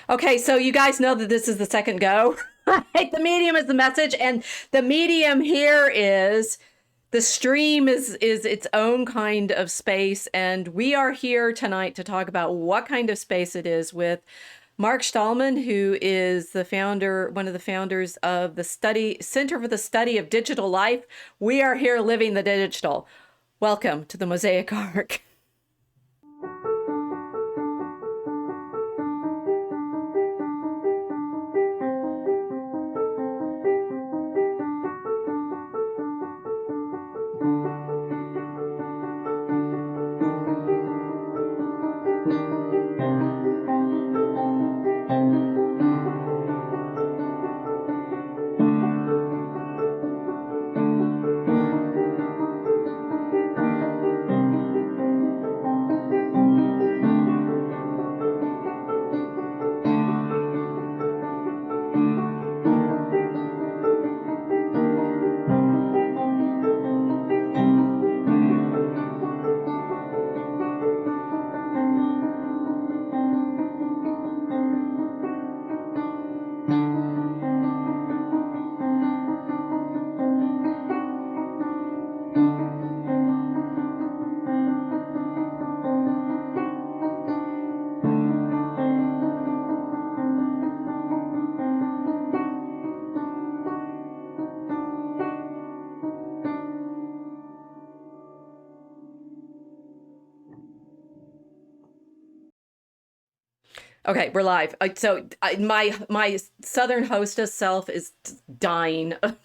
Okay, so you guys know that this is the second go, right? The medium is the message, and the medium here is the stream is its own kind of space, and we are here tonight to talk about what kind of space it is with Mark Stahlman, who is the founder, one of the founders of the Center for the Study of Digital Life. We are here living the digital. Welcome to the Mosaic Ark. Okay, we're live. My Southern hostess self is dying. Oh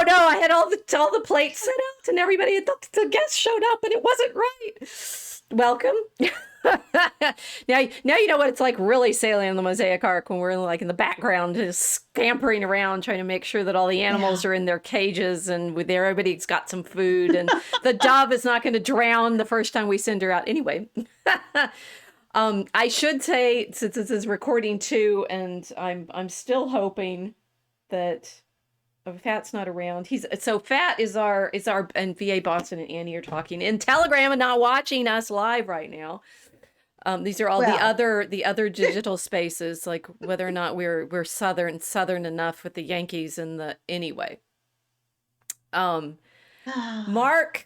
no, I had all the plates set out and everybody, the guests showed up and it wasn't right. Welcome. now you know what it's like really sailing on the Mosaic Ark when we're like in the background just scampering around trying to make sure that all the animals are in their cages and with everybody's got some food and the dove is not going to drown the first time we send her out. Anyway, I should say, since this is recording too, and I'm still hoping that Fat's not around. Fat is our and VA Boston and Annie are talking in Telegram and not watching us live right now. These are all the other digital spaces, like whether or not we're southern enough with the Yankees and the anyway. Mark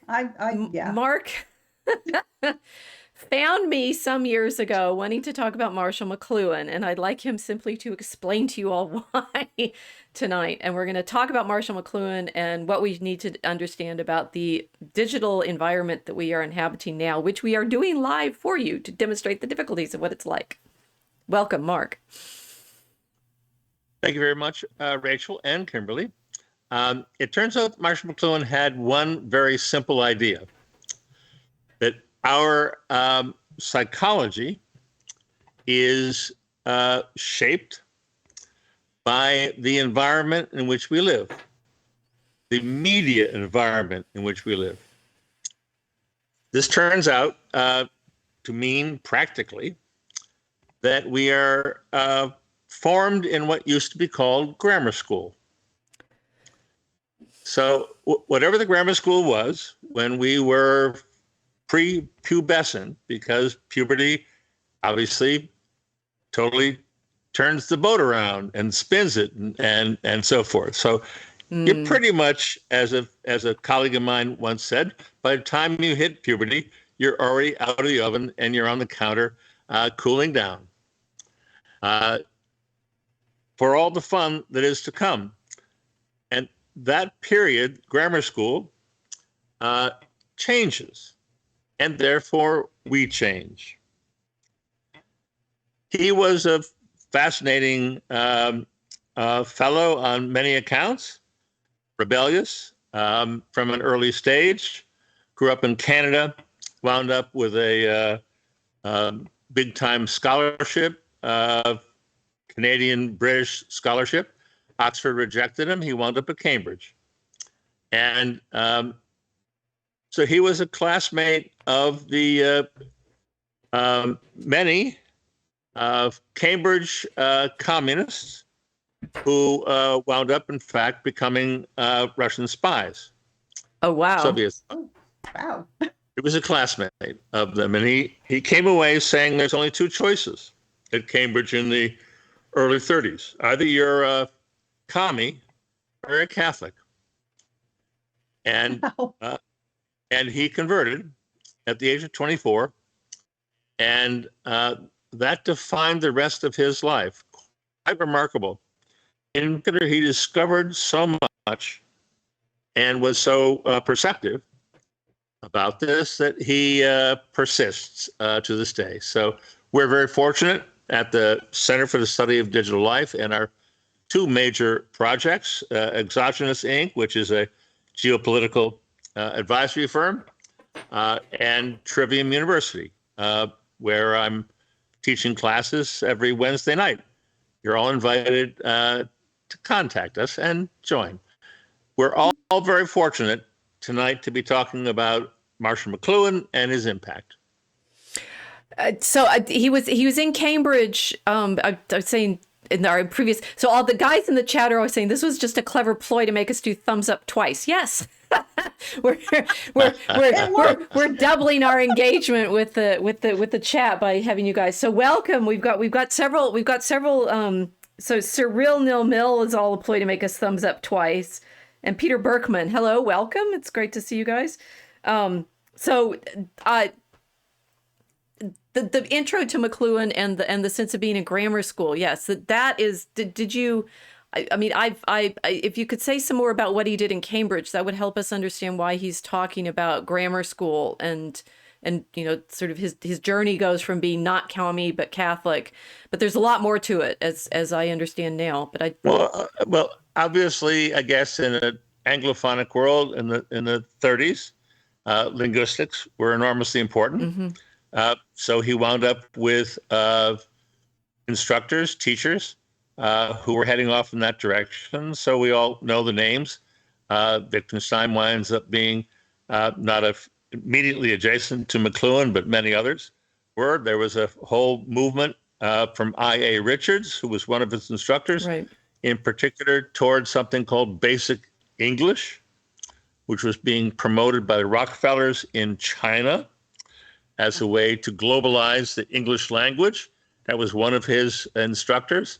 found me some years ago wanting to talk about Marshall McLuhan, and I'd like him simply to explain to you all why tonight. And we're going to talk about Marshall McLuhan and what we need to understand about the digital environment that we are inhabiting now, which we are doing live for you to demonstrate the difficulties of what it's like. Welcome, Mark. Thank you very much, Rachel and Kimberly. It turns out Marshall McLuhan had one very simple idea, that our psychology is shaped by the environment in which we live, the media environment in which we live. This turns out to mean practically that we are formed in what used to be called grammar school. So whatever the grammar school was when we were pre-pubescent, because puberty obviously totally turns the boat around and spins it and so forth. So you're pretty much, as a colleague of mine once said, by the time you hit puberty, you're already out of the oven and you're on the counter cooling down for all the fun that is to come. And that period, grammar school, changes. And therefore, we change. He was a fascinating fellow on many accounts, rebellious from an early stage, grew up in Canada, wound up with a big-time scholarship, Canadian-British scholarship. Oxford rejected him. He wound up at Cambridge. And so he was a classmate of the many Cambridge communists who wound up, in fact, becoming Russian spies. Oh, wow. Soviets. Oh, wow. He was a classmate of them, and he came away saying there's only two choices at Cambridge in the early 30s. Either you're a commie or a Catholic. And Wow. and he converted at the age of 24, and that defined the rest of his life. Quite remarkable. In particular, he discovered so much and was so perceptive about this that he persists to this day. So we're very fortunate at the Center for the Study of Digital Life and our two major projects, Exogenous Inc., which is a geopolitical advisory firm, and Trivium University, where I'm teaching classes every Wednesday night. You're all invited to contact us and join. We're all very fortunate tonight to be talking about Marshall McLuhan and his impact. So he was in Cambridge. I was saying in our previous. So all the guys in the chat are always saying this was just a clever ploy to make us do thumbs up twice. Yes, we're doubling our engagement with the chat by having you guys. So welcome. We've got several. So Cyril Nil Mill is all a ploy to make us thumbs up twice. And Peter Berkman, hello, welcome. It's great to see you guys. The intro to McLuhan and the sense of being in grammar school, yes, that is. Did you? I mean, if you could say some more about what he did in Cambridge, that would help us understand why he's talking about grammar school and sort of his journey goes from being not commie but Catholic, but there's a lot more to it as I understand now. But well, obviously, I guess in an Anglophonic world in the 30s, linguistics were enormously important. Mm-hmm. So he wound up with instructors, teachers who were heading off in that direction. So we all know the names. Wittgenstein winds up being not immediately adjacent to McLuhan, but many others were. There was a whole movement from I.A. Richards, who was one of his instructors, right, in particular towards something called Basic English, which was being promoted by the Rockefellers in China as a way to globalize the English language. That was one of his instructors.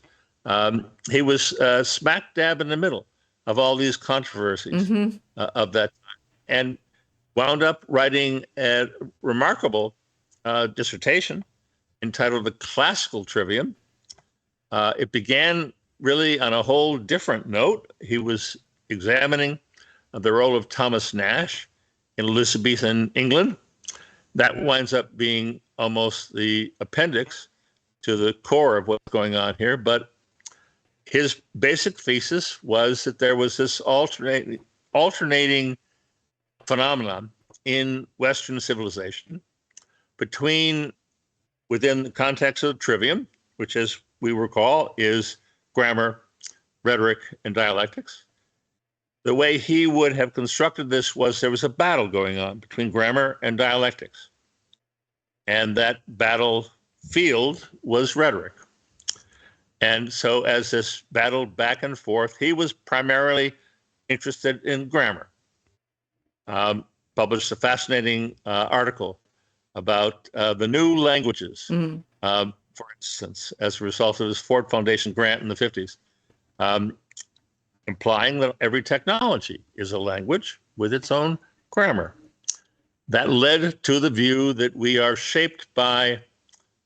He was smack dab in the middle of all these controversies mm-hmm. Of that time, and wound up writing a remarkable dissertation entitled The Classical Trivium. It began really on a whole different note. He was examining the role of Thomas Nash in Elizabethan England. That winds up being almost the appendix to the core of what's going on here. But his basic thesis was that there was this alternating phenomenon in Western civilization within the context of the trivium, which, as we recall, is grammar, rhetoric, and dialectics. The way he would have constructed this was there was a battle going on between grammar and dialectics. And that battlefield was rhetoric. And so as this battle back and forth, he was primarily interested in grammar. Published a fascinating article about the new languages, for instance, as a result of his Ford Foundation grant in the 50s. Implying that every technology is a language with its own grammar. That led to the view that we are shaped by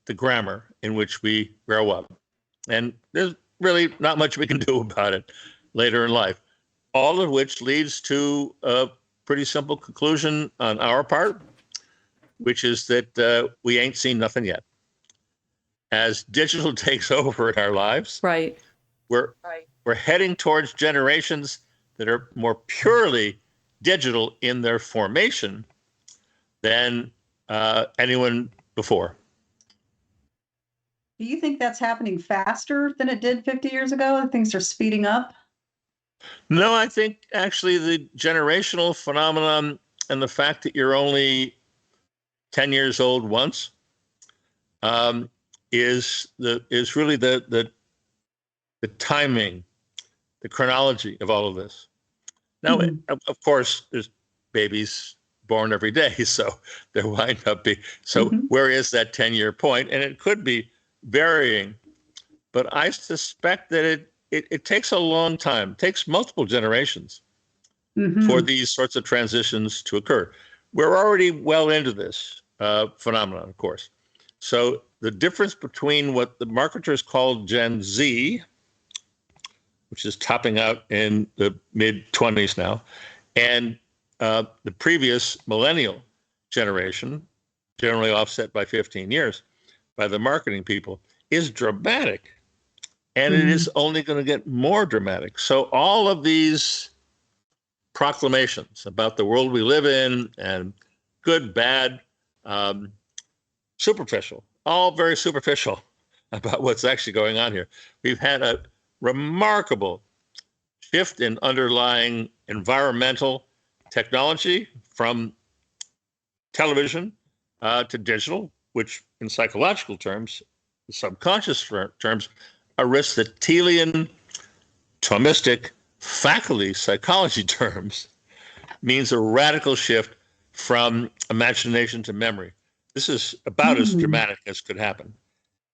the grammar in which we grow up. And there's really not much we can do about it later in life. All of which leads to a pretty simple conclusion on our part, which is that we ain't seen nothing yet. As digital takes over in our lives, right, we're heading towards generations that are more purely digital in their formation than anyone before. Do you think that's happening faster than it did 50 years ago? Things are speeding up? No, I think actually the generational phenomenon and the fact that you're only 10 years old once is really the timing, the chronology of all of this. Now, of course, there's babies born every day. So there wind up being, so Mhm. where is that 10-year point? And it could be varying, but I suspect that it takes a long time, takes multiple generations for Mhm. these sorts of transitions to occur. We're already well into this phenomenon, of course. So the difference between what the marketers call Gen Z, which is topping out in the mid 20s now, and the previous millennial generation, generally offset by 15 years by the marketing people, is dramatic. And it is Mhm. only going to get more dramatic. So all of these proclamations about the world we live in and good, bad, um, superficial, all very superficial about what's actually going on here. We've had a remarkable shift in underlying environmental technology from television to digital, which in psychological terms, subconscious terms, Aristotelian, Thomistic, faculty psychology terms, means a radical shift from imagination to memory. This is about as Mhm. dramatic as could happen.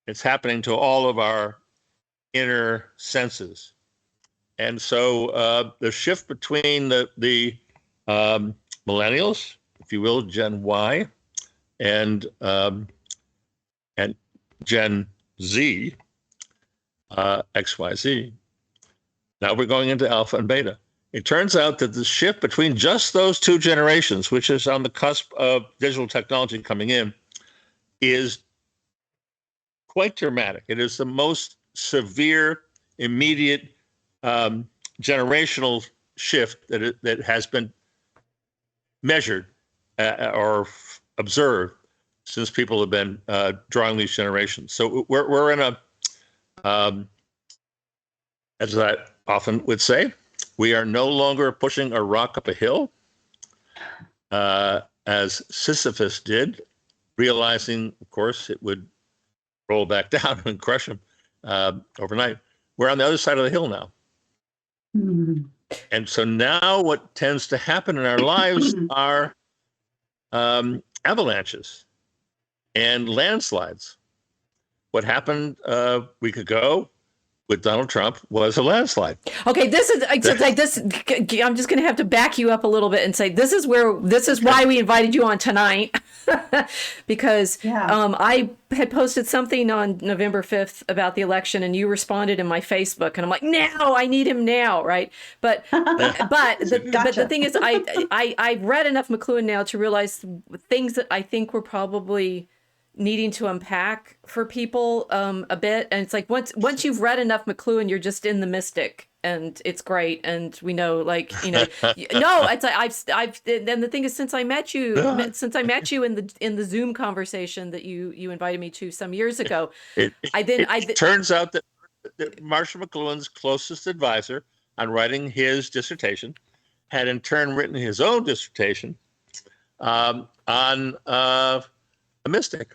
It's happening to all of our inner senses. And so the shift between the millennials, if you will, Gen Y, and and Gen Z, XYZ. Now we're going into alpha and beta. It turns out that the shift between just those two generations, which is on the cusp of digital technology coming in, is quite dramatic. It is the most severe, immediate generational shift that has been measured or observed since people have been drawing these generations. So we're in a, as I often would say, we are no longer pushing a rock up a hill, as Sisyphus did, realizing, of course, it would roll back down and crush him overnight. We're on the other side of the hill now. Mhm. And so now what tends to happen in our lives are avalanches and landslides. What happened a week ago with Donald Trump was a landslide. Okay, this is like this. I'm just going to have to back you up a little bit and say this is why we invited you on tonight, because Yeah. I had posted something on November 5th about the election, and you responded in my Facebook, and I'm like, now I need him now, right? But the Gotcha. thing is, I've read enough McLuhan now to realize things that I think were probably needing to unpack for people a bit. And it's like once you've read enough McLuhan, you're just in the mystic, and it's great. And we know, like, no, it's like I've and the thing is, since I met you in the Zoom conversation that you invited me to some years ago, it turns out that Marshall McLuhan's closest advisor on writing his dissertation had in turn written his own dissertation on a mystic.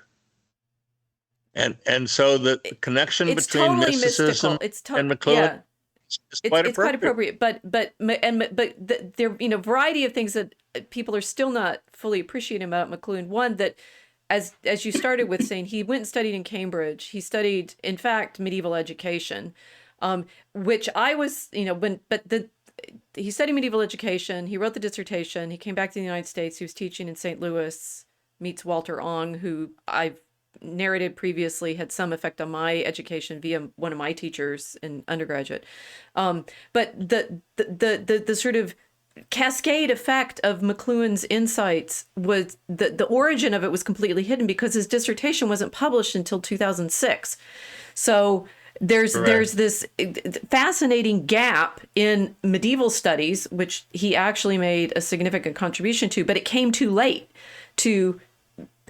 And so the connection it's between totally mysticism mystical. and McLuhan Yeah. is quite It's quite appropriate. appropriate, but there variety of things that people are still not fully appreciating about McLuhan. One, that as you started with saying, he went and studied in Cambridge. He studied, in fact, medieval education, which I was, he studied medieval education. He wrote the dissertation. He came back to the United States. He was teaching in St. Louis, meets Walter Ong, who I've narrated previously had some effect on my education via one of my teachers in undergraduate. But the sort of cascade effect of McLuhan's insights was the origin of it was completely hidden because his dissertation wasn't published until 2006. So there's this fascinating gap in medieval studies, which he actually made a significant contribution to, but it came too late to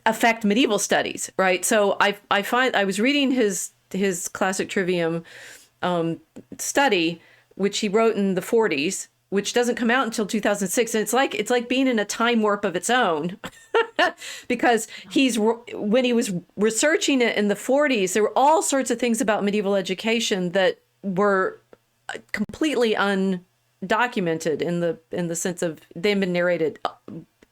affect medieval studies, right? So I was reading his classic trivium study, which he wrote in the 40s, which doesn't come out until 2006, and it's like being in a time warp of its own, because when he was researching it in the 40s, there were all sorts of things about medieval education that were completely undocumented in the sense of they've been narrated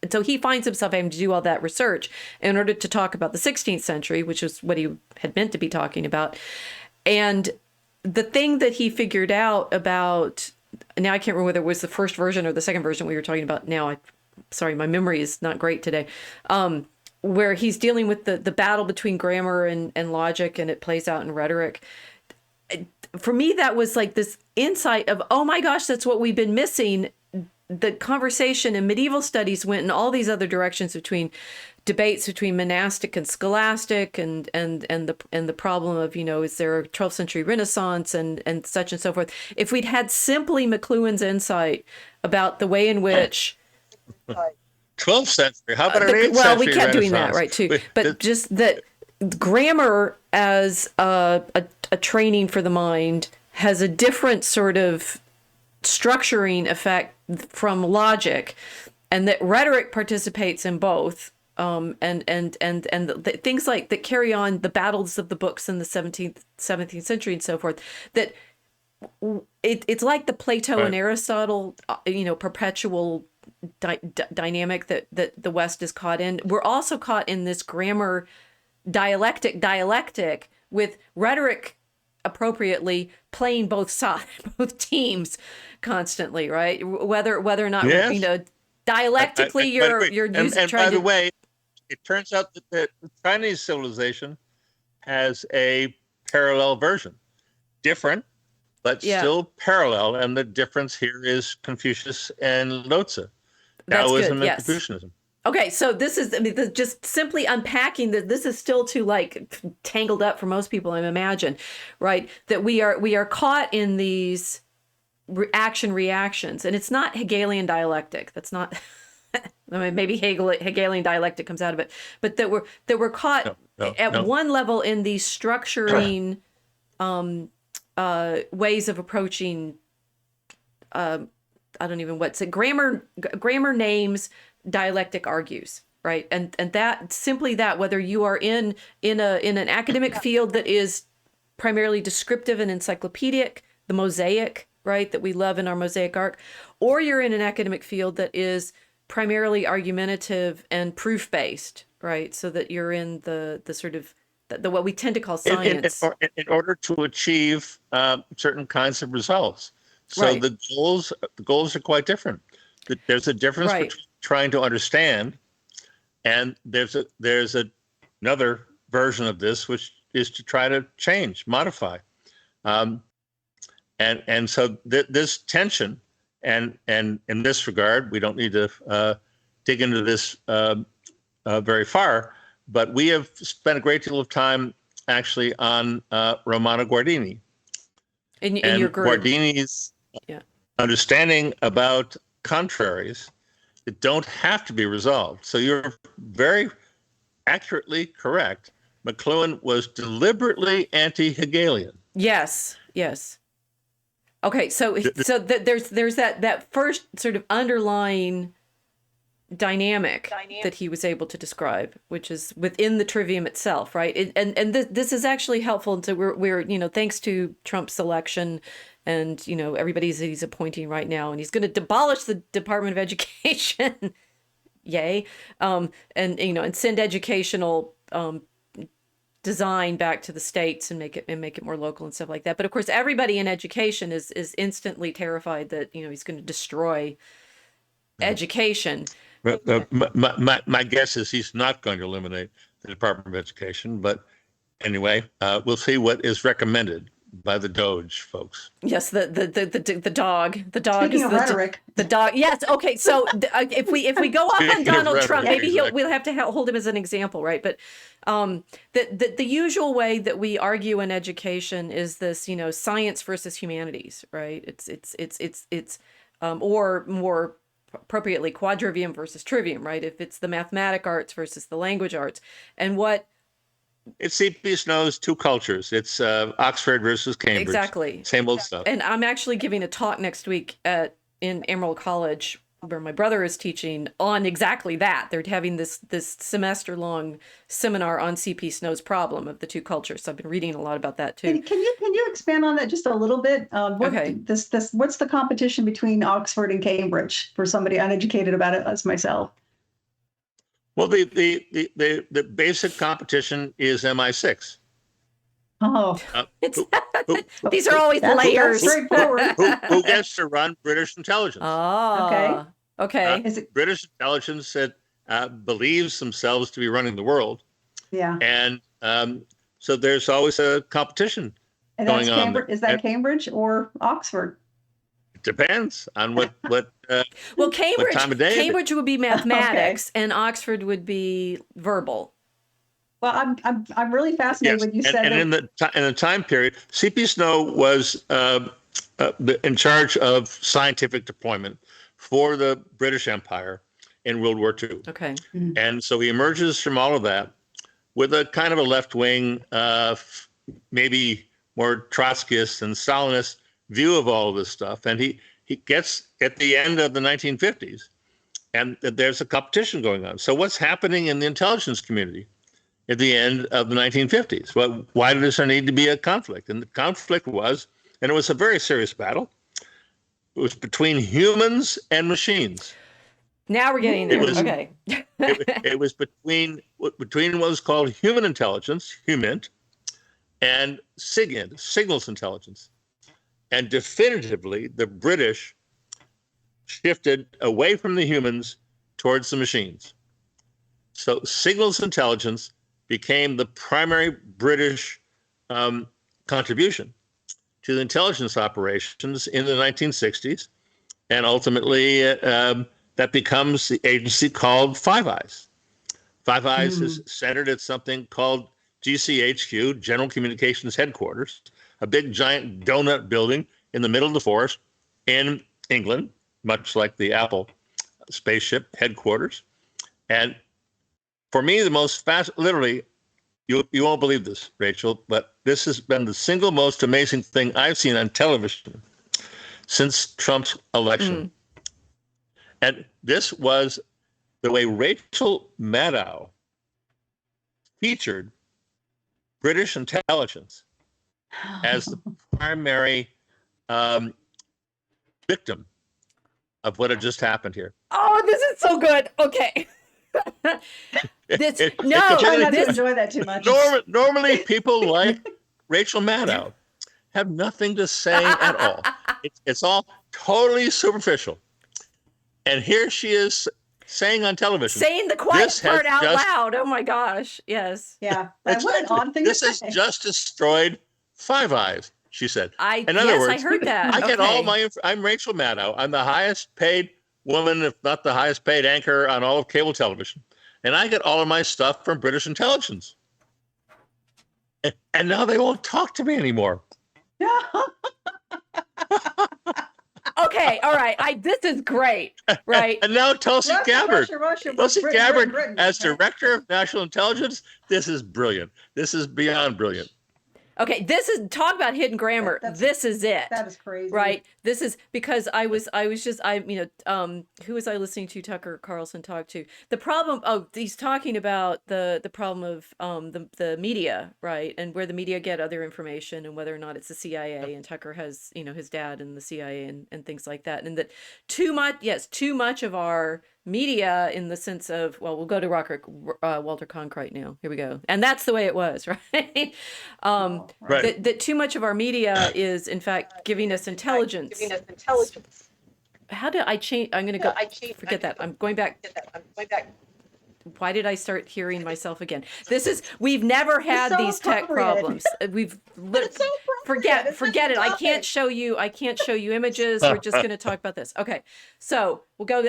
so he finds himself having to do all that research in order to talk about the 16th century, which is what he had meant to be talking about. And the thing that he figured out about, now I can't remember whether it was the first version or the second version we were talking about now. Sorry, my memory is not great today. Where he's dealing with the battle between grammar and logic, and it plays out in rhetoric. For me, that was like this insight of, oh my gosh, that's what we've been missing. The conversation in medieval studies went in all these other directions between debates between monastic and scholastic, and the problem of, is there a 12th century Renaissance and such and so forth. If we'd had simply McLuhan's insight about the way in which 12th century. How about an 8th century? Well, we kept doing Renaissance? that, right, too. But just that grammar as a training for the mind has a different sort of structuring effect from logic, and that rhetoric participates in both. And the things like that carry on the battles of the books in the 17th century and so forth, that it's like the Plato and Aristotle, perpetual dynamic that the West is caught in. We're also caught in this grammar dialectic with rhetoric appropriately playing both sides, both teams constantly, right? Whether or not, Yes. Dialectically you're using. And by the way, it turns out that the Chinese civilization has a parallel version, different, but still parallel. And the difference here is Confucius and Lao-Tzu, Taoism and Confucianism. Okay, so this is, just simply unpacking that. This is still too tangled up for most people, I imagine, right? That we are caught in these action reactions, and it's not Hegelian dialectic. That's not. I mean, maybe Hegelian dialectic comes out of it, but that we're caught at one level in these structuring ways of approaching. I don't even what's it. Grammar names. Dialectic argues, right? And that simply that, whether you are in an academic field that is primarily descriptive and encyclopedic, the mosaic, right, that we love in our Mosaic arc, or you're in an academic field that is primarily argumentative and proof based, right? So that you're in the sort of the what we tend to call science in order to achieve certain kinds of results. So the goals are quite different. There's a difference between trying to understand, and there's another version of this, which is to try to change, modify, and so this tension, and in this regard, we don't need to dig into this very far, but we have spent a great deal of time actually on Romano Guardini, in your group. Guardini's understanding about contraries that don't have to be resolved. So you're very accurately correct. McLuhan was deliberately anti-Hegelian. Yes. Okay, so there's that first sort of underlying dynamic that he was able to describe, which is within the trivium itself, right? And this is actually helpful. And so we're thanks to Trump's election, and he's appointing right now, and he's going to abolish the Department of Education, yay, and send educational design back to the states and make it more local and stuff like that. But of course, everybody in education is instantly terrified that he's going to destroy education. My guess is he's not going to eliminate the Department of Education, but anyway, we'll see what is recommended by the Doge folks. Yes, the dog. The dog Speaking is of the rhetoric. The dog. Yes. Okay. So if we go off on Donald Trump, maybe we'll have to hold him as an example, right? But the usual way that we argue in education is this, science versus humanities, right? It's or more appropriately quadrivium versus trivium, right? If it's the mathematic arts versus the language arts, and what it's C.P. Snow's two cultures. It's Oxford versus Cambridge. Exactly. Same old stuff. And I'm actually giving a talk next week in Emerald College, where my brother is teaching, on exactly that. They're having this semester-long seminar on C.P. Snow's problem of the two cultures. So I've been reading a lot about that too. Can you expand on that just a little bit? Okay. What's the competition between Oxford and Cambridge for somebody uneducated about it as myself? Well, the basic competition is MI6. Oh, It's Who, these are always that's layers. straightforward. who gets to run British intelligence? Oh, okay. Is it? British intelligence that believes themselves to be running the world, Yeah. and so there's always a competition And that's going on. Cambridge. Is that And Cambridge or Oxford? it depends on what Well, Cambridge time of day it is. Cambridge would be mathematics, and Oxford would be verbal. Well, I'm really fascinated Yes, when you and, said and that. in the time period, C.P. Snow was in charge of scientific deployment for the British Empire in World War II. Okay. And so he emerges from all of that with a kind of a left wing, maybe more Trotskyist and Stalinist view of all of this stuff. And he gets at the end of the 1950s, and there's a competition going on. So what's happening in the intelligence community at the end of the 1950s? Well, why does there need to be a conflict? And the conflict was, and it was a very serious battle, it was between humans and machines. Now we're getting there. It was- Okay. It was between what was called human intelligence, HUMINT, and SIGINT, signals intelligence. And definitively, the British shifted away from the humans towards the machines. So signals intelligence became the primary British contribution to the intelligence operations in the 1960s. And ultimately, that becomes the agency called Five Eyes. Five Eyes is centered at something called GCHQ, General Communications Headquarters, a big giant donut building in the middle of the forest in England, much like the Apple spaceship headquarters. And for me, the most literally, you won't believe this, Rachel, but this has been the single most amazing thing I've seen on television since Trump's election. And this was the way Rachel Maddow featured British intelligence as the primary victim of what had just happened here. Oh, this is so good. Okay. This It- no, it- Try not to this enjoy that too much. Normally, people like Rachel Maddow have nothing to say at all. It's all totally superficial. And here she is saying on television, saying the quiet This has part out just- loud. Oh my gosh. Yes. Yeah. It's- What an odd thing this to has say. just destroyed Five Eyes, she said. In other Yes, I words, heard that. I get Okay. all my. I'm Rachel Maddow. I'm the highest paid woman, if not the highest paid anchor on all of cable television, and I get all of my stuff from British intelligence. And now they won't talk to me anymore. Yeah. Okay, all right. This is great, right? And now Tulsi Gabbard. Russia, Tulsi Britain, Gabbard, Britain, as right? director of national intelligence, this is brilliant. This is beyond brilliant. Okay, this is talk about hidden grammar. That's- This is it. That is crazy. Right. This is because I was just who was I listening to Tucker Carlson talk to? The problem he's talking about the problem of the media, right? And where the media get other information and whether or not it's the CIA, and Tucker has, his dad in the CIA and things like that. And that too much of our media in the sense of, well, we'll go to Walter Cronkite now. Here we go. And that's the way it was, right? Right. That too much of our media is, in fact, giving us intelligence. How did I change? I'm going to go. Forget that. I'm going back. Why did I start hearing myself again? We've never had so these tech appropriate. problems. It's so appropriate. Forget it. I It's can't show you images. We're just going to talk about this. Okay. So we'll go.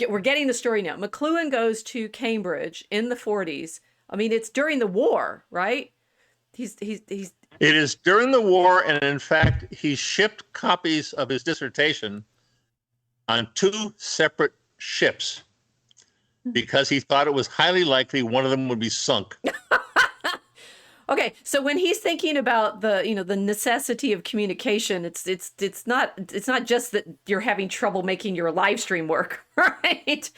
We're getting the story now. McLuhan goes to Cambridge in the 40s. I mean, it's during the war, right? He's It is during the war, and in fact, he shipped copies of his dissertation on 2 separate ships because he thought it was highly likely one of them would be sunk. Okay, so when he's thinking about the necessity of communication, it's not just that you're having trouble making your live stream work, right?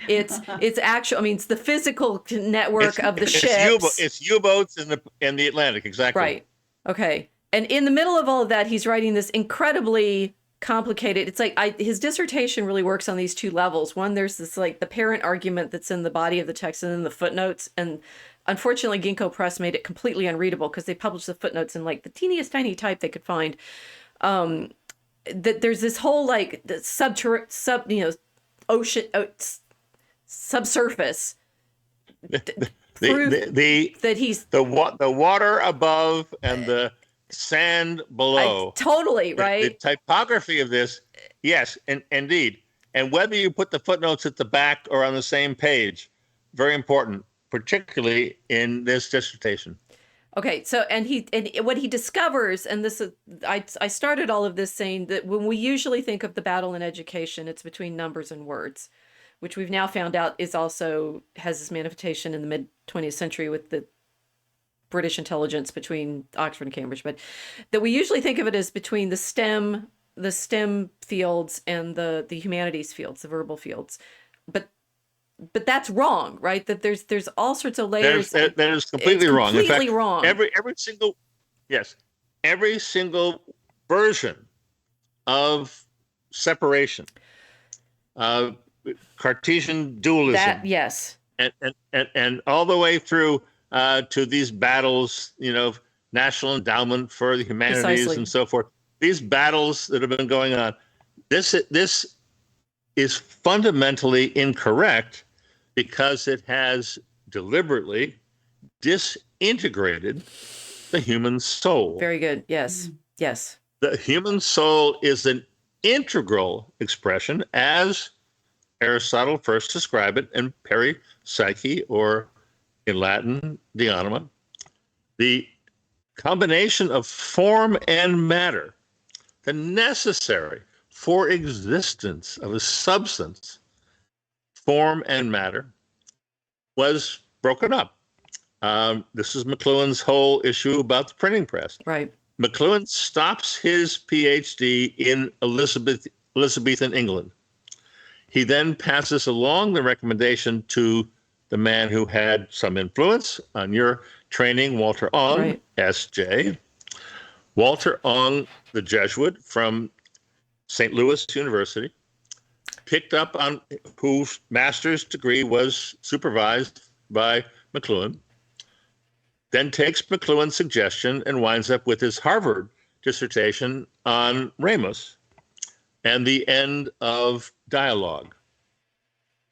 It's actual. I mean, it's the physical network of the ships. It's U-boats in the Atlantic, exactly. Right. Okay. And in the middle of all of that, he's writing this incredibly complicated. It's like his dissertation really works on these two levels. One, there's this like the parent argument that's in the body of the text and then the footnotes. And unfortunately, Ginkgo Press made it completely unreadable because they published the footnotes in like the teeniest tiny type they could find. That there's this whole like the ocean subsurface that he's the water above and the sand below. Totally right. The typography of this, yes, and indeed, and whether you put the footnotes at the back or on the same page, very important, particularly in this dissertation. Okay, so and what he discovers, and this is I started all of this saying that when we usually think of the battle in education, it's between numbers and words, which we've now found out is also has this manifestation in the mid 20th century with the British intelligence between Oxford and Cambridge, but that we usually think of it as between the STEM fields and the humanities fields, the verbal fields, but that's wrong, right? That there's all sorts of layers. That is completely wrong. Completely in fact, wrong. Every single version of separation, Cartesian dualism. That yes. And all the way through to these battles, national endowment for the humanities Precisely. and so forth. These battles that have been going on. This is fundamentally incorrect because it has deliberately disintegrated the human soul. Very good. Yes. Yes. The human soul is an integral expression, as Aristotle first described it in Peripsyche, or in Latin, the anima. The combination of form and matter, the necessary for existence of a substance, form and matter, was broken up. This is McLuhan's whole issue about the printing press. Right. McLuhan stops his PhD in Elizabethan England. He then passes along the recommendation to the man who had some influence on your training, Walter Ong, right. S.J. Walter Ong, the Jesuit from St. Louis University, picked up on whose master's degree was supervised by McLuhan, then takes McLuhan's suggestion and winds up with his Harvard dissertation on Ramus and the end of dialogue.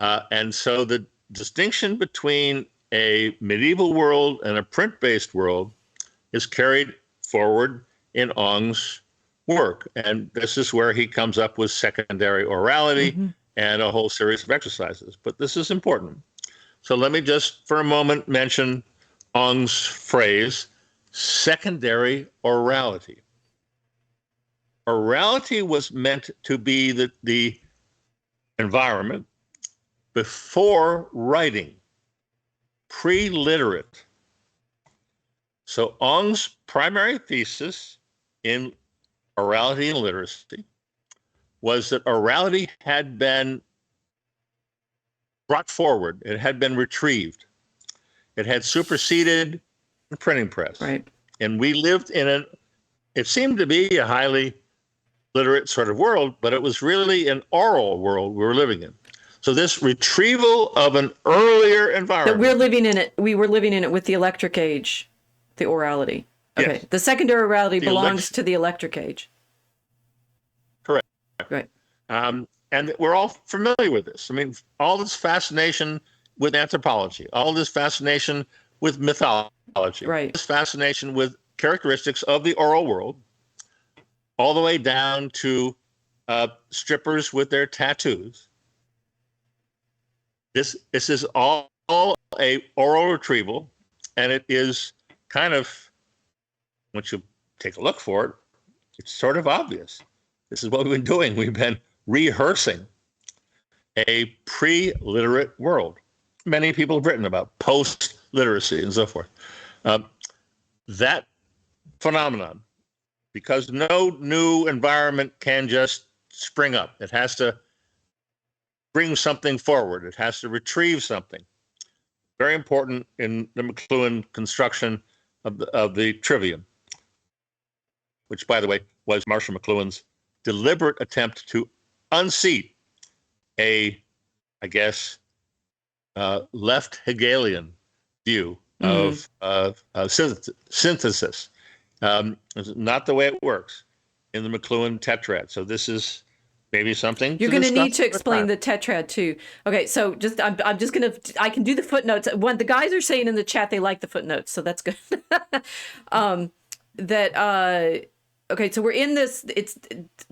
And so the distinction between a medieval world and a print-based world is carried forward in Ong's work. And this is where he comes up with secondary orality and a whole series of exercises. But this is important. So let me just for a moment mention Ong's phrase, secondary orality. Orality was meant to be the environment before writing, pre-literate. So Ong's primary thesis in orality and literacy was that orality had been brought forward, it had been retrieved, it had superseded the printing press. Right. And we lived in it seemed to be a highly literate sort of world, but it was really an oral world we were living in. So this retrieval of an earlier environment. We were living in it with the electric age, the orality. Okay. Yes. The secondary orality belongs to the electric age. Correct. Right. And we're all familiar with this. I mean, all this fascination with anthropology, all this fascination with mythology, right. This fascination with characteristics of the oral world, all the way down to strippers with their tattoos. This is all a oral retrieval, and it is kind of, once you take a look for it, it's sort of obvious. This is what we've been doing. We've been rehearsing a pre-literate world. Many people have written about post-literacy and so forth. That phenomenon, because no new environment can just spring up. It has to bring something forward. It has to retrieve something. Very important in the McLuhan construction of the trivium, which, by the way, was Marshall McLuhan's deliberate attempt to unseat a, I guess, left Hegelian view of synthesis. It's not the way it works in the McLuhan tetrad. So this is maybe something You're to going to need discuss to another explain time. the tetrad too. Okay, so just I'm just going to I can do the footnotes. When the guys are saying in the chat they like the footnotes, so that's good. Okay, so we're in this. It's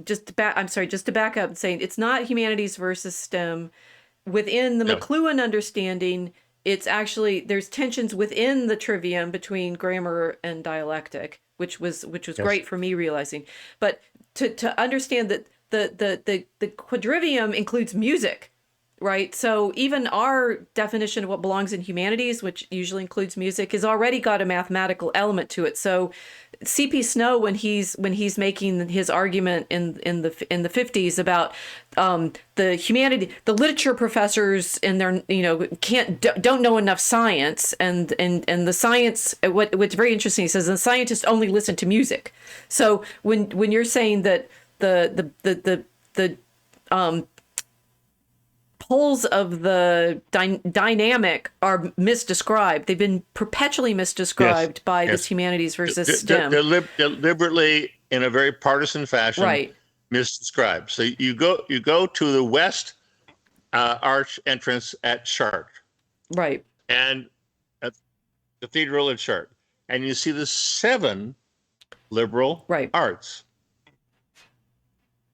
just to back. I'm sorry, just to back up and saying it's not humanities versus STEM. Within the No. McLuhan understanding, it's actually there's tensions within the trivium between grammar and dialectic, which was Yes. great for me realizing. But to understand that the quadrivium includes music, right? So even our definition of what belongs in humanities, which usually includes music, has already got a mathematical element to it. So C.P. Snow, when he's making his argument in the 50s about the literature professors and their don't know enough science, and the science, what's very interesting, he says the scientists only listen to music. So when you're saying that the poles of the dynamic are misdescribed. They've been perpetually misdescribed by this humanities versus STEM. Deliberately, in a very partisan fashion, Right. misdescribed. So you go to the west arch entrance at Chartres. Right. And at the cathedral at Chartres. And you see the 7 liberal arts,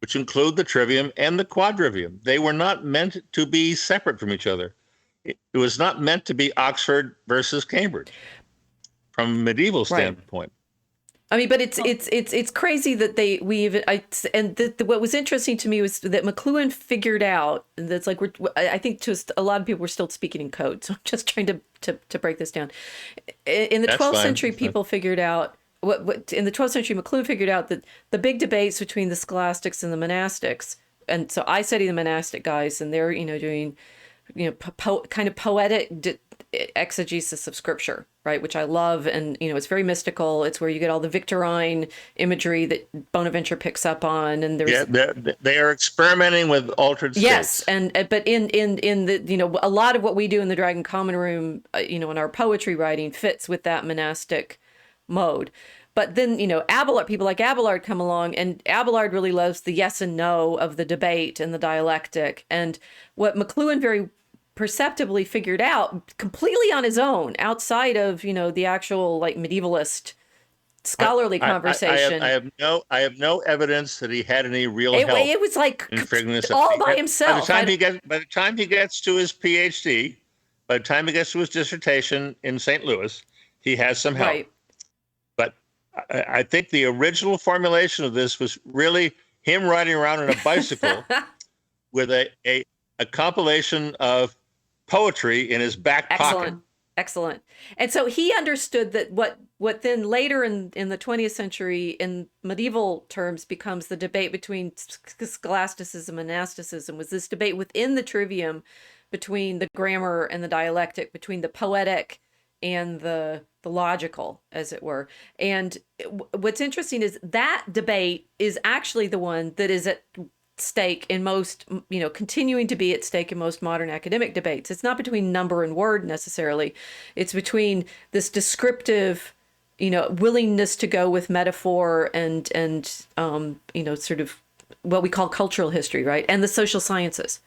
which include the trivium and the quadrivium. They were not meant to be separate from each other. It was not meant to be Oxford versus Cambridge from a medieval standpoint. I mean, but it's crazy that what was interesting to me was that McLuhan figured out, and that's like I think just a lot of people were still speaking in code, so I'm just trying to break this down. In the 12th century, people figured out what in the 12th century McLuhan figured out that the big debates between the scholastics and the monastics, and so I study the monastic guys, and they're doing kind of poetic exegesis of scripture, right, which I love, and it's very mystical. It's where you get all the Victorine imagery that Bonaventure picks up on, and there's they are experimenting with altered states. Yes, but in the a lot of what we do in the Dragon Common Room, in our poetry writing fits with that monastic mode. But then Abelard, people like Abelard come along, and Abelard really loves the yes and no of the debate and the dialectic, and what McLuhan very perceptibly figured out completely on his own, outside of the actual medievalist scholarly conversation. I have no evidence that he had any real help. It was like in figuring this all out. by himself. By the time he gets to his PhD, by the time he gets to his dissertation in St. Louis, he has some help. Right. But I think the original formulation of this was really him riding around on a bicycle with a compilation of poetry in his back pocket. Excellent. And so he understood that what then later in the 20th century in medieval terms becomes the debate between scholasticism and monasticism was this debate within the trivium between the grammar and the dialectic, between the poetic and the logical, as it were. And what's interesting is that debate is actually the one that is at stake in most, continuing to be at stake in most modern academic debates. It's not between number and word necessarily. It's between this descriptive, willingness to go with metaphor and sort of what we call cultural history, right? And the social sciences,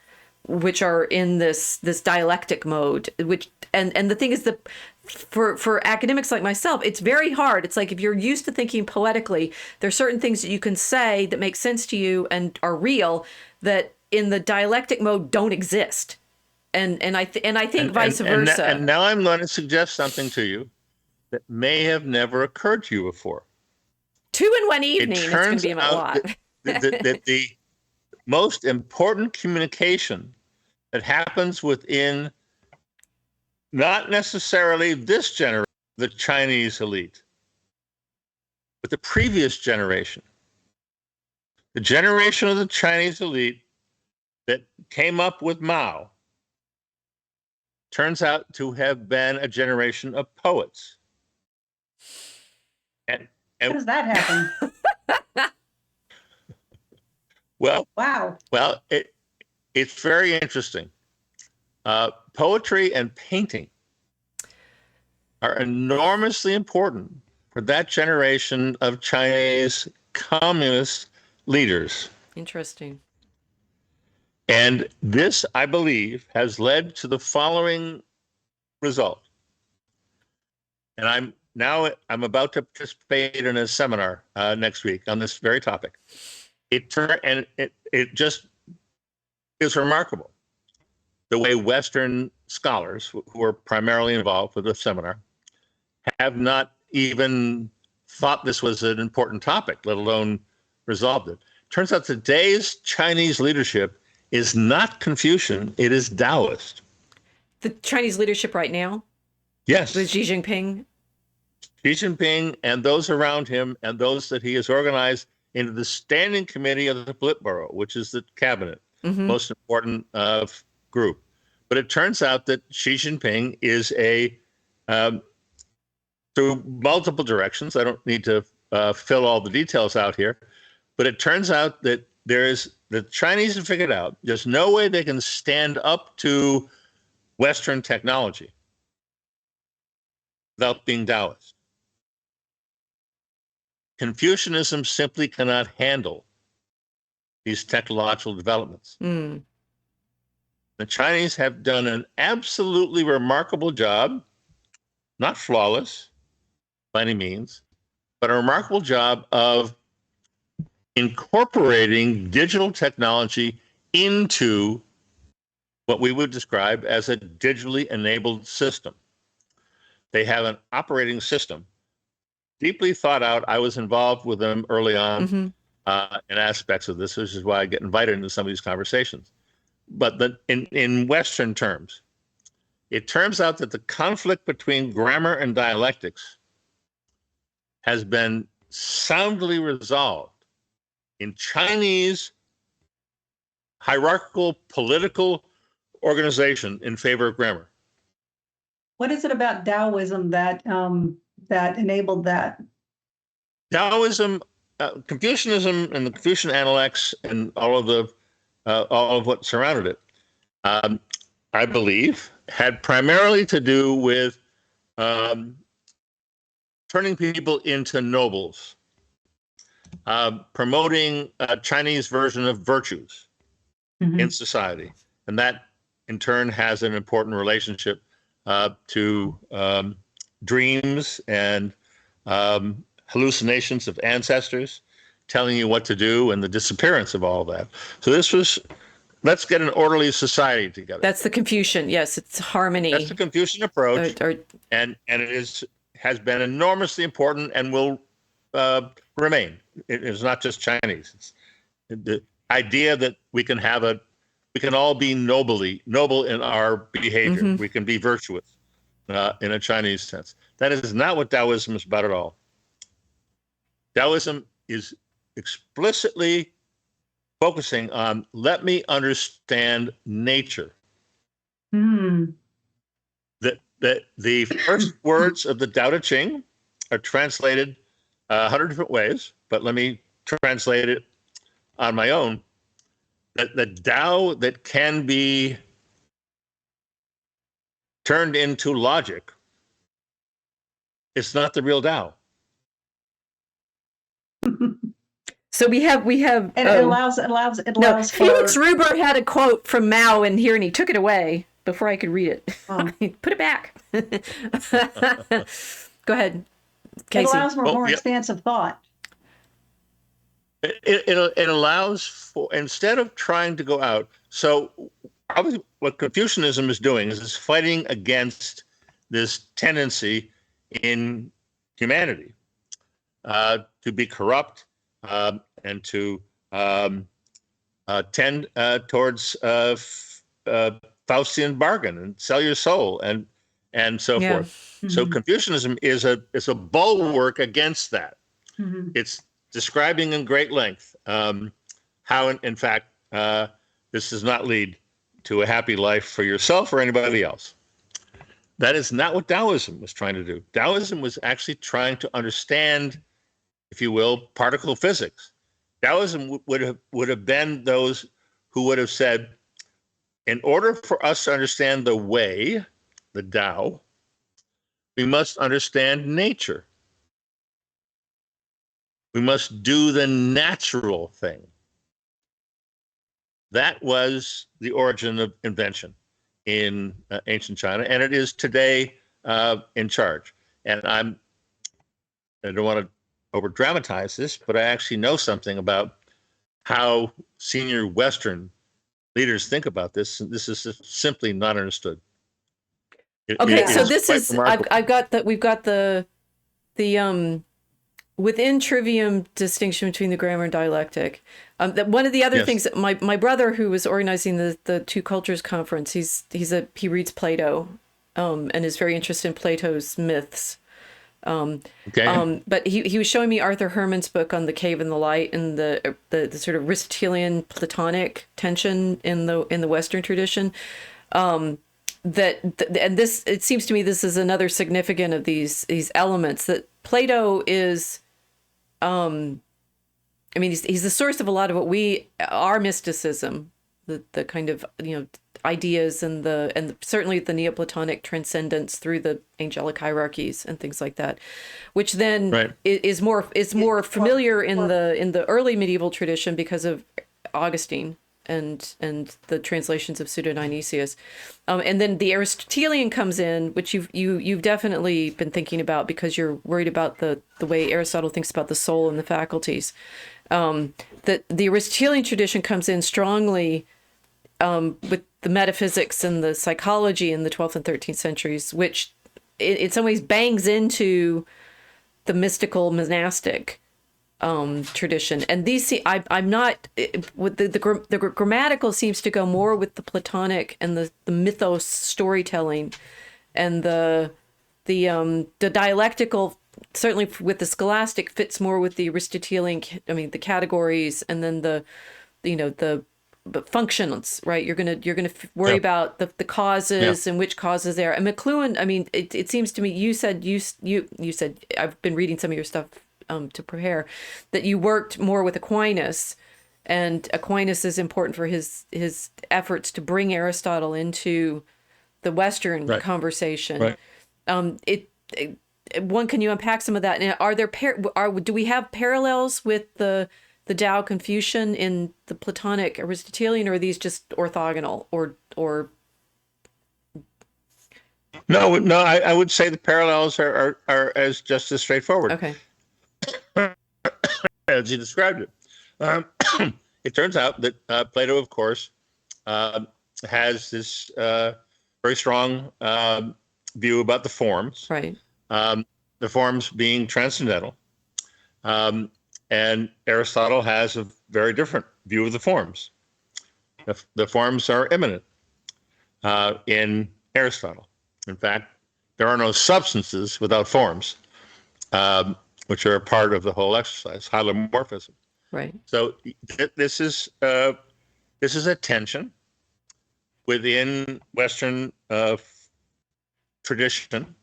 which are in this dialectic mode, and the thing is that for academics like myself, it's very hard. It's like if you're used to thinking poetically, there's certain things that you can say that make sense to you and are real that in the dialectic mode don't exist. And I think vice versa. And now I'm going to suggest something to you that may have never occurred to you before. 2 in 1 evening. It's going to be a lot. that the most important communication that happens within not necessarily this generation, the Chinese elite, but the previous generation, the generation of the Chinese elite that came up with Mao, turns out to have been a generation of poets. And how does that happen? Well, Wow. well, it's very interesting. Poetry and painting are enormously important for that generation of Chinese communist leaders. Interesting. And this, I believe, has led to the following result. And I'm about to participate in a seminar next week on this very topic. It just is remarkable the way Western scholars who are primarily involved with the seminar have not even thought this was an important topic, let alone resolved it. Turns out today's Chinese leadership is not Confucian, it is Taoist. The Chinese leadership right now, Yes. with Xi Jinping. Xi Jinping and those around him and those that he has organized into the Standing Committee of the Politburo, which is the cabinet, most important group. But it turns out that Xi Jinping is through multiple directions. I don't need to fill all the details out here, but it turns out that the Chinese have figured out there's no way they can stand up to Western technology without being Taoist. Confucianism simply cannot handle these technological developments. Mm. The Chinese have done an absolutely remarkable job, not flawless by any means, but a remarkable job of incorporating digital technology into what we would describe as a digitally enabled system. They have an operating system, deeply thought out. I was involved with them early on in aspects of this, which is why I get invited into some of these conversations. But in Western terms, it turns out that the conflict between grammar and dialectics has been soundly resolved in Chinese hierarchical political organization in favor of grammar. What is it about Taoism that enabled that? Taoism, Confucianism, and the Confucian Analects, and all of what surrounded it, I believe, had primarily to do with turning people into nobles, promoting a Chinese version of virtues in society, and that in turn has an important relationship to dreams and hallucinations of ancestors telling you what to do, and the disappearance of all of that. So this was, let's get an orderly society together. That's the Confucian. Yes, it's harmony. That's the Confucian approach, and it has been enormously important and will remain. It is not just Chinese. It's the idea that we can all be noble in our behavior. We can be virtuous in a Chinese sense. That is not what Taoism is about at all. Taoism is explicitly focusing on, let me understand nature. The first words of the Tao Te Ching are translated 100 different ways, but let me translate it on my own. That the Tao that can be turned into logic, it's not the real Tao. So we have. And it allows No, for... Felix Ruber had a quote from Mao in here, and he took it away before I could read it. Put it back. Go ahead, Casey. It allows for more expansive thought. It allows for, instead of trying to go out. So obviously what Confucianism is doing is it's fighting against this tendency in humanity to be corrupt and to tend towards Faustian bargain and sell your soul and so forth. So Confucianism is a bulwark against that. It's describing in great length how, in fact, this does not lead to a happy life for yourself or anybody else. That is not what Taoism was trying to do. Taoism was actually trying to understand, if you will, particle physics Taoism would have been those who would have said, in order for us to understand the way, the Tao, we must understand nature. We must do the natural thing. That was the origin of invention in ancient China, and it is today in charge. And I don't want to over dramatize this, but I actually know something about how senior Western leaders think about this. And this is simply not understood. Okay, so is this quite is remarkable. I've got that we've got the within trivium distinction between the grammar and dialectic. One of the other Yes. things that my brother, who was organizing the Two Cultures Conference, he reads Plato, and is very interested in Plato's myths. Okay. But he was showing me Arthur Herman's book on the cave and the light and the sort of Aristotelian Platonic tension in the Western tradition. And this, it seems to me, this is another significant of these elements, that Plato is, I mean, he's the source of a lot of what our mysticism, the kind of, ideas and certainly the Neoplatonic transcendence through the angelic hierarchies and things like that, which then Right. is more familiar in the early medieval tradition because of Augustine and the translations of Pseudo-Dionysius, and then the Aristotelian comes in, which you've definitely been thinking about because you're worried about the way Aristotle thinks about the soul and the faculties. That the Aristotelian tradition comes in strongly with the metaphysics and the psychology in the 12th and 13th centuries, which in some ways bangs into the mystical monastic tradition. And these, I'm not, with the grammatical seems to go more with the Platonic and the mythos storytelling, and the dialectical, certainly with the Scholastic, fits more with the Aristotelian, the categories, and then the functions, right? You're gonna worry about the causes and which causes there. And McLuhan, it seems to me, you said I've been reading some of your stuff to prepare, that you worked more with Aquinas, and Aquinas is important for his efforts to bring Aristotle into the Western conversation. Right. Can you unpack some of that? And are there do we have parallels with the Tao Confucian in the Platonic Aristotelian, or are these just orthogonal or? No, I would say the parallels are as just as straightforward. Okay. As you described it. It turns out that Plato, of course, has this very strong view about the forms. Right. The forms being transcendental. And Aristotle has a very different view of the forms. The forms are immanent in Aristotle. In fact, there are no substances without forms, which are a part of the whole exercise, holomorphism. Right. So this is a tension within Western tradition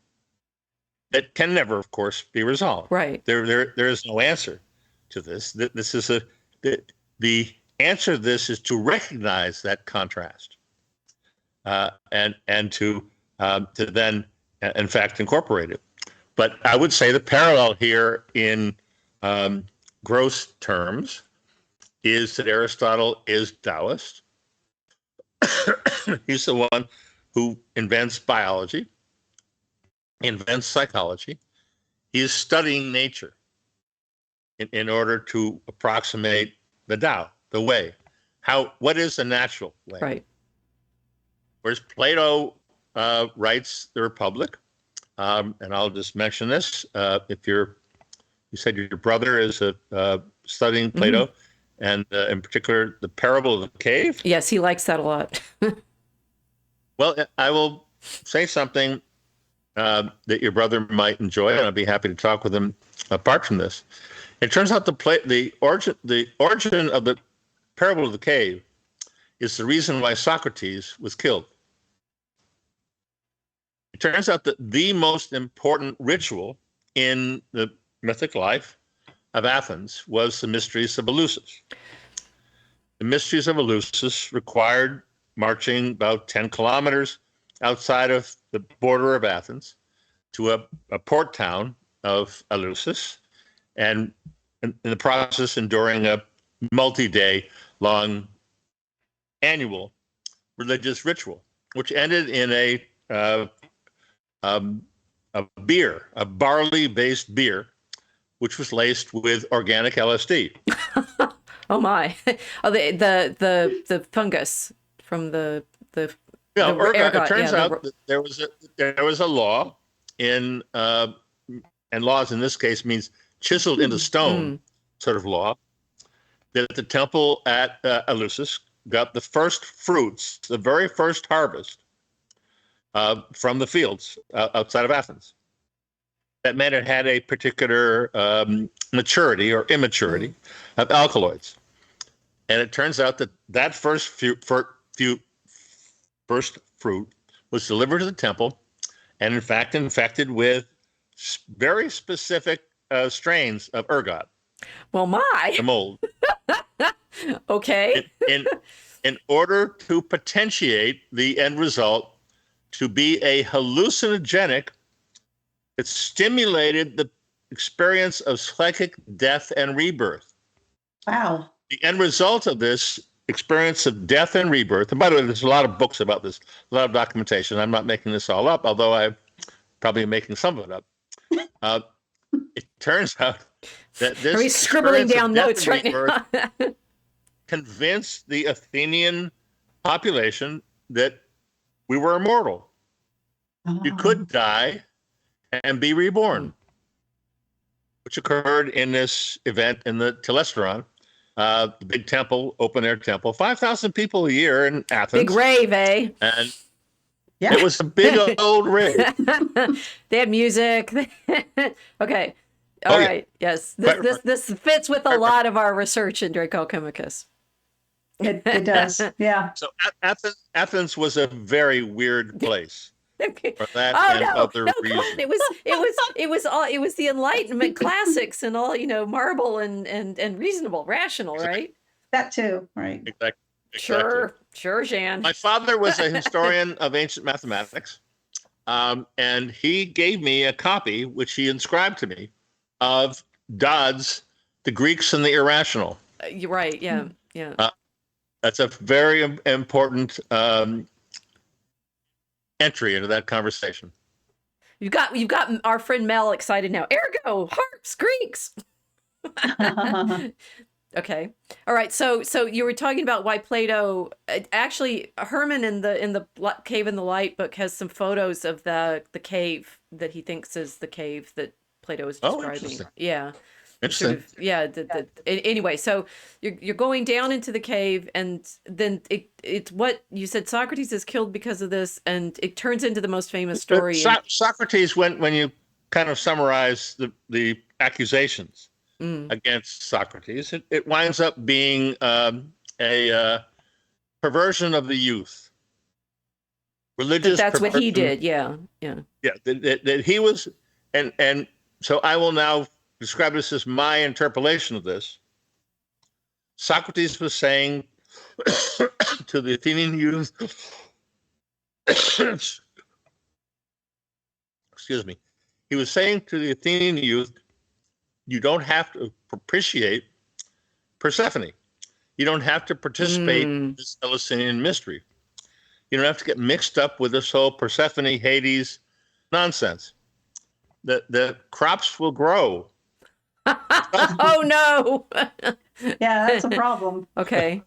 that can never, of course, be resolved. Right. There is no answer to this. This is the answer to this is to recognize that contrast, and to then, in fact, incorporate it. But I would say the parallel here in gross terms is that Aristotle is Taoist. He's the one who invents biology, invents psychology. He is studying nature in order to approximate the Tao, the way. What is the natural way? Right. Whereas Plato writes the Republic, and I'll just mention this: if you said your brother is studying Plato, and in particular the parable of the cave. Yes, he likes that a lot. Well, I will say something that your brother might enjoy, and I'd be happy to talk with him apart from this. It turns out the origin of the parable of the cave is the reason why Socrates was killed. It turns out that the most important ritual in the mythic life of Athens was the Mysteries of Eleusis. The Mysteries of Eleusis required marching about 10 kilometers outside of the border of Athens to a port town of Eleusis, and in the process enduring a multi-day long annual religious ritual, which ended in a beer, a barley-based beer, which was laced with organic LSD. Oh my! Oh, the fungus from the Ergot. ergot. It turns Yeah, out that there was a law in and laws in this case means chiseled into stone sort of law, that the temple at Eleusis got the first fruits, the very first harvest from the fields outside of Athens. That meant it had a particular maturity or immaturity of alkaloids. And it turns out that first fruit was delivered to the temple and, in fact, infected with very specific strains of ergot. Well, my. The mold. Okay. In order to potentiate the end result to be a hallucinogenic that stimulated the experience of psychic death and rebirth. Wow. The end result of this experience of death and rebirth, and by the way, there's a lot of books about this, a lot of documentation. I'm not making this all up, although I'm probably making some of it up. It turns out that this Are we scribbling down notes right now? Convinced the Athenian population that we were immortal. You could die and be reborn, which occurred in this event in the Telesteron, the big temple, open air temple, 5,000 people a year in Athens. Big rave, eh? And it was a big old rave. They had music. Okay. All right. Yes. This fits with a lot of our research in Draco Chemicus. It does. Yeah. So Athens was a very weird place. For that other reason. It was the Enlightenment classics and all, marble and reasonable, rational, right? That too, right? Exactly. Sure, Jan. My father was a historian of ancient mathematics, and he gave me a copy, which he inscribed to me, of Dodd's The Greeks and the Irrational. You're right, yeah. That's a very important entry into that conversation. You've got our friend Mel excited now. Ergo, harps, Greeks. Okay. All right. So you were talking about why Plato, actually Herman in the Cave in the Light book has some photos of the cave that he thinks is the cave that Plato is describing. Interesting. Yeah. Interesting. Anyway, so you're going down into the cave, and then it's what you said. Socrates is killed because of this, and it turns into the most famous story. Socrates, when you kind of summarize the accusations against Socrates, it winds up being a perversion of the youth. Religious. That's what he did. Yeah. That he was, and so I will now describe this as my interpolation of this. Socrates was saying to the Athenian youth, excuse me, he was saying to the Athenian youth, you don't have to propitiate Persephone. You don't have to participate in this Eleusinian mystery. You don't have to get mixed up with this whole Persephone, Hades nonsense. The crops will grow. Oh no. Yeah, that's a problem. Okay.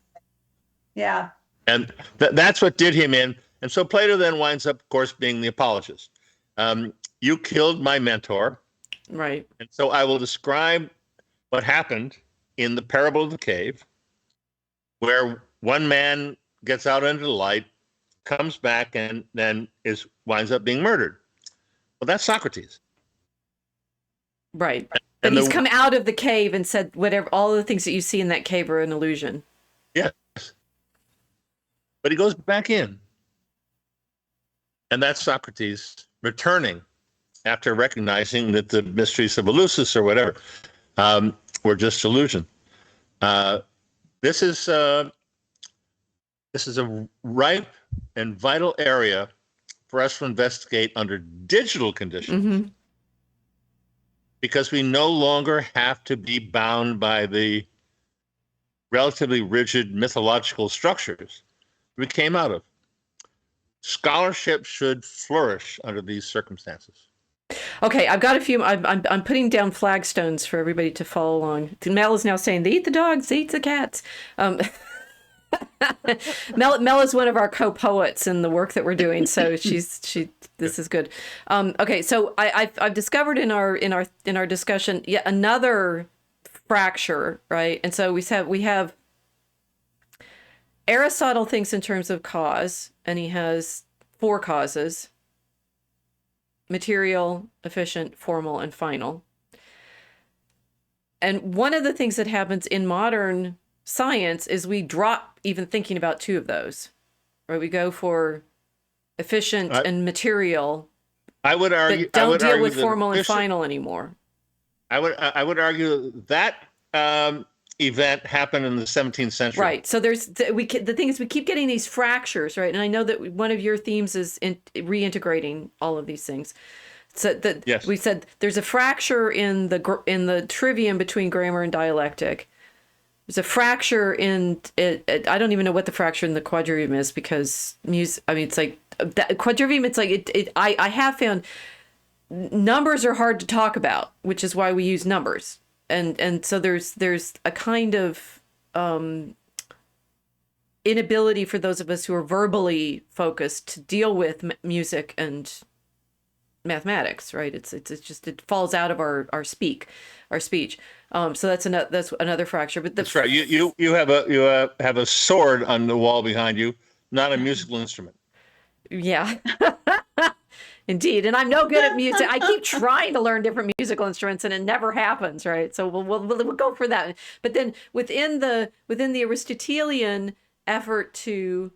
Yeah. And that's what did him in. And so Plato then winds up, of course, being the apologist. You killed my mentor. Right. And so I will describe what happened in the parable of the cave, where one man gets out into the light, comes back, and then winds up being murdered. Well, that's Socrates. Right. But he's come out of the cave and said whatever, all the things that you see in that cave are an illusion. Yes. But he goes back in. And that's Socrates returning after recognizing that the mysteries of Eleusis or whatever were just illusion. This is a ripe and vital area for us to investigate under digital conditions, Mm-hmm. because we no longer have to be bound by the relatively rigid mythological structures we came out of. Scholarship should flourish under these circumstances. Okay, I've got a few. I'm putting down flagstones for everybody to follow along. Mel is now saying they eat the dogs, they eat the cats. Mel is one of our co-poets in the work that we're doing, so this is good. Okay, so I've discovered in our discussion yet another fracture, right? And so we have Aristotle thinks in terms of cause, and he has 4 causes: material, efficient, formal, and final. And one of the things that happens in modern science is we drop even thinking about 2 of those, right? We go for efficient and material. I would argue, but don't deal with that formal and final anymore. I would argue that event happened in the 17th century. Right. So the thing is, we keep getting these fractures, right? And I know that one of your themes is reintegrating all of these things. So that yes. We said there's a fracture in the trivium between grammar and dialectic. There's a fracture in it. I don't even know what the fracture in the quadrivium is, because music. I mean, it's like that quadrivium. It's like I have found numbers are hard to talk about, which is why we use numbers. And so there's a kind of inability for those of us who are verbally focused to deal with music and mathematics, right? It's just it falls out of our speech. So that's another fracture. But that's right. You have a sword on the wall behind you, not a musical instrument. Yeah. Indeed. And I'm no good at music. I keep trying to learn different musical instruments and it never happens, right? So we'll go for that. But then within the Aristotelian effort to,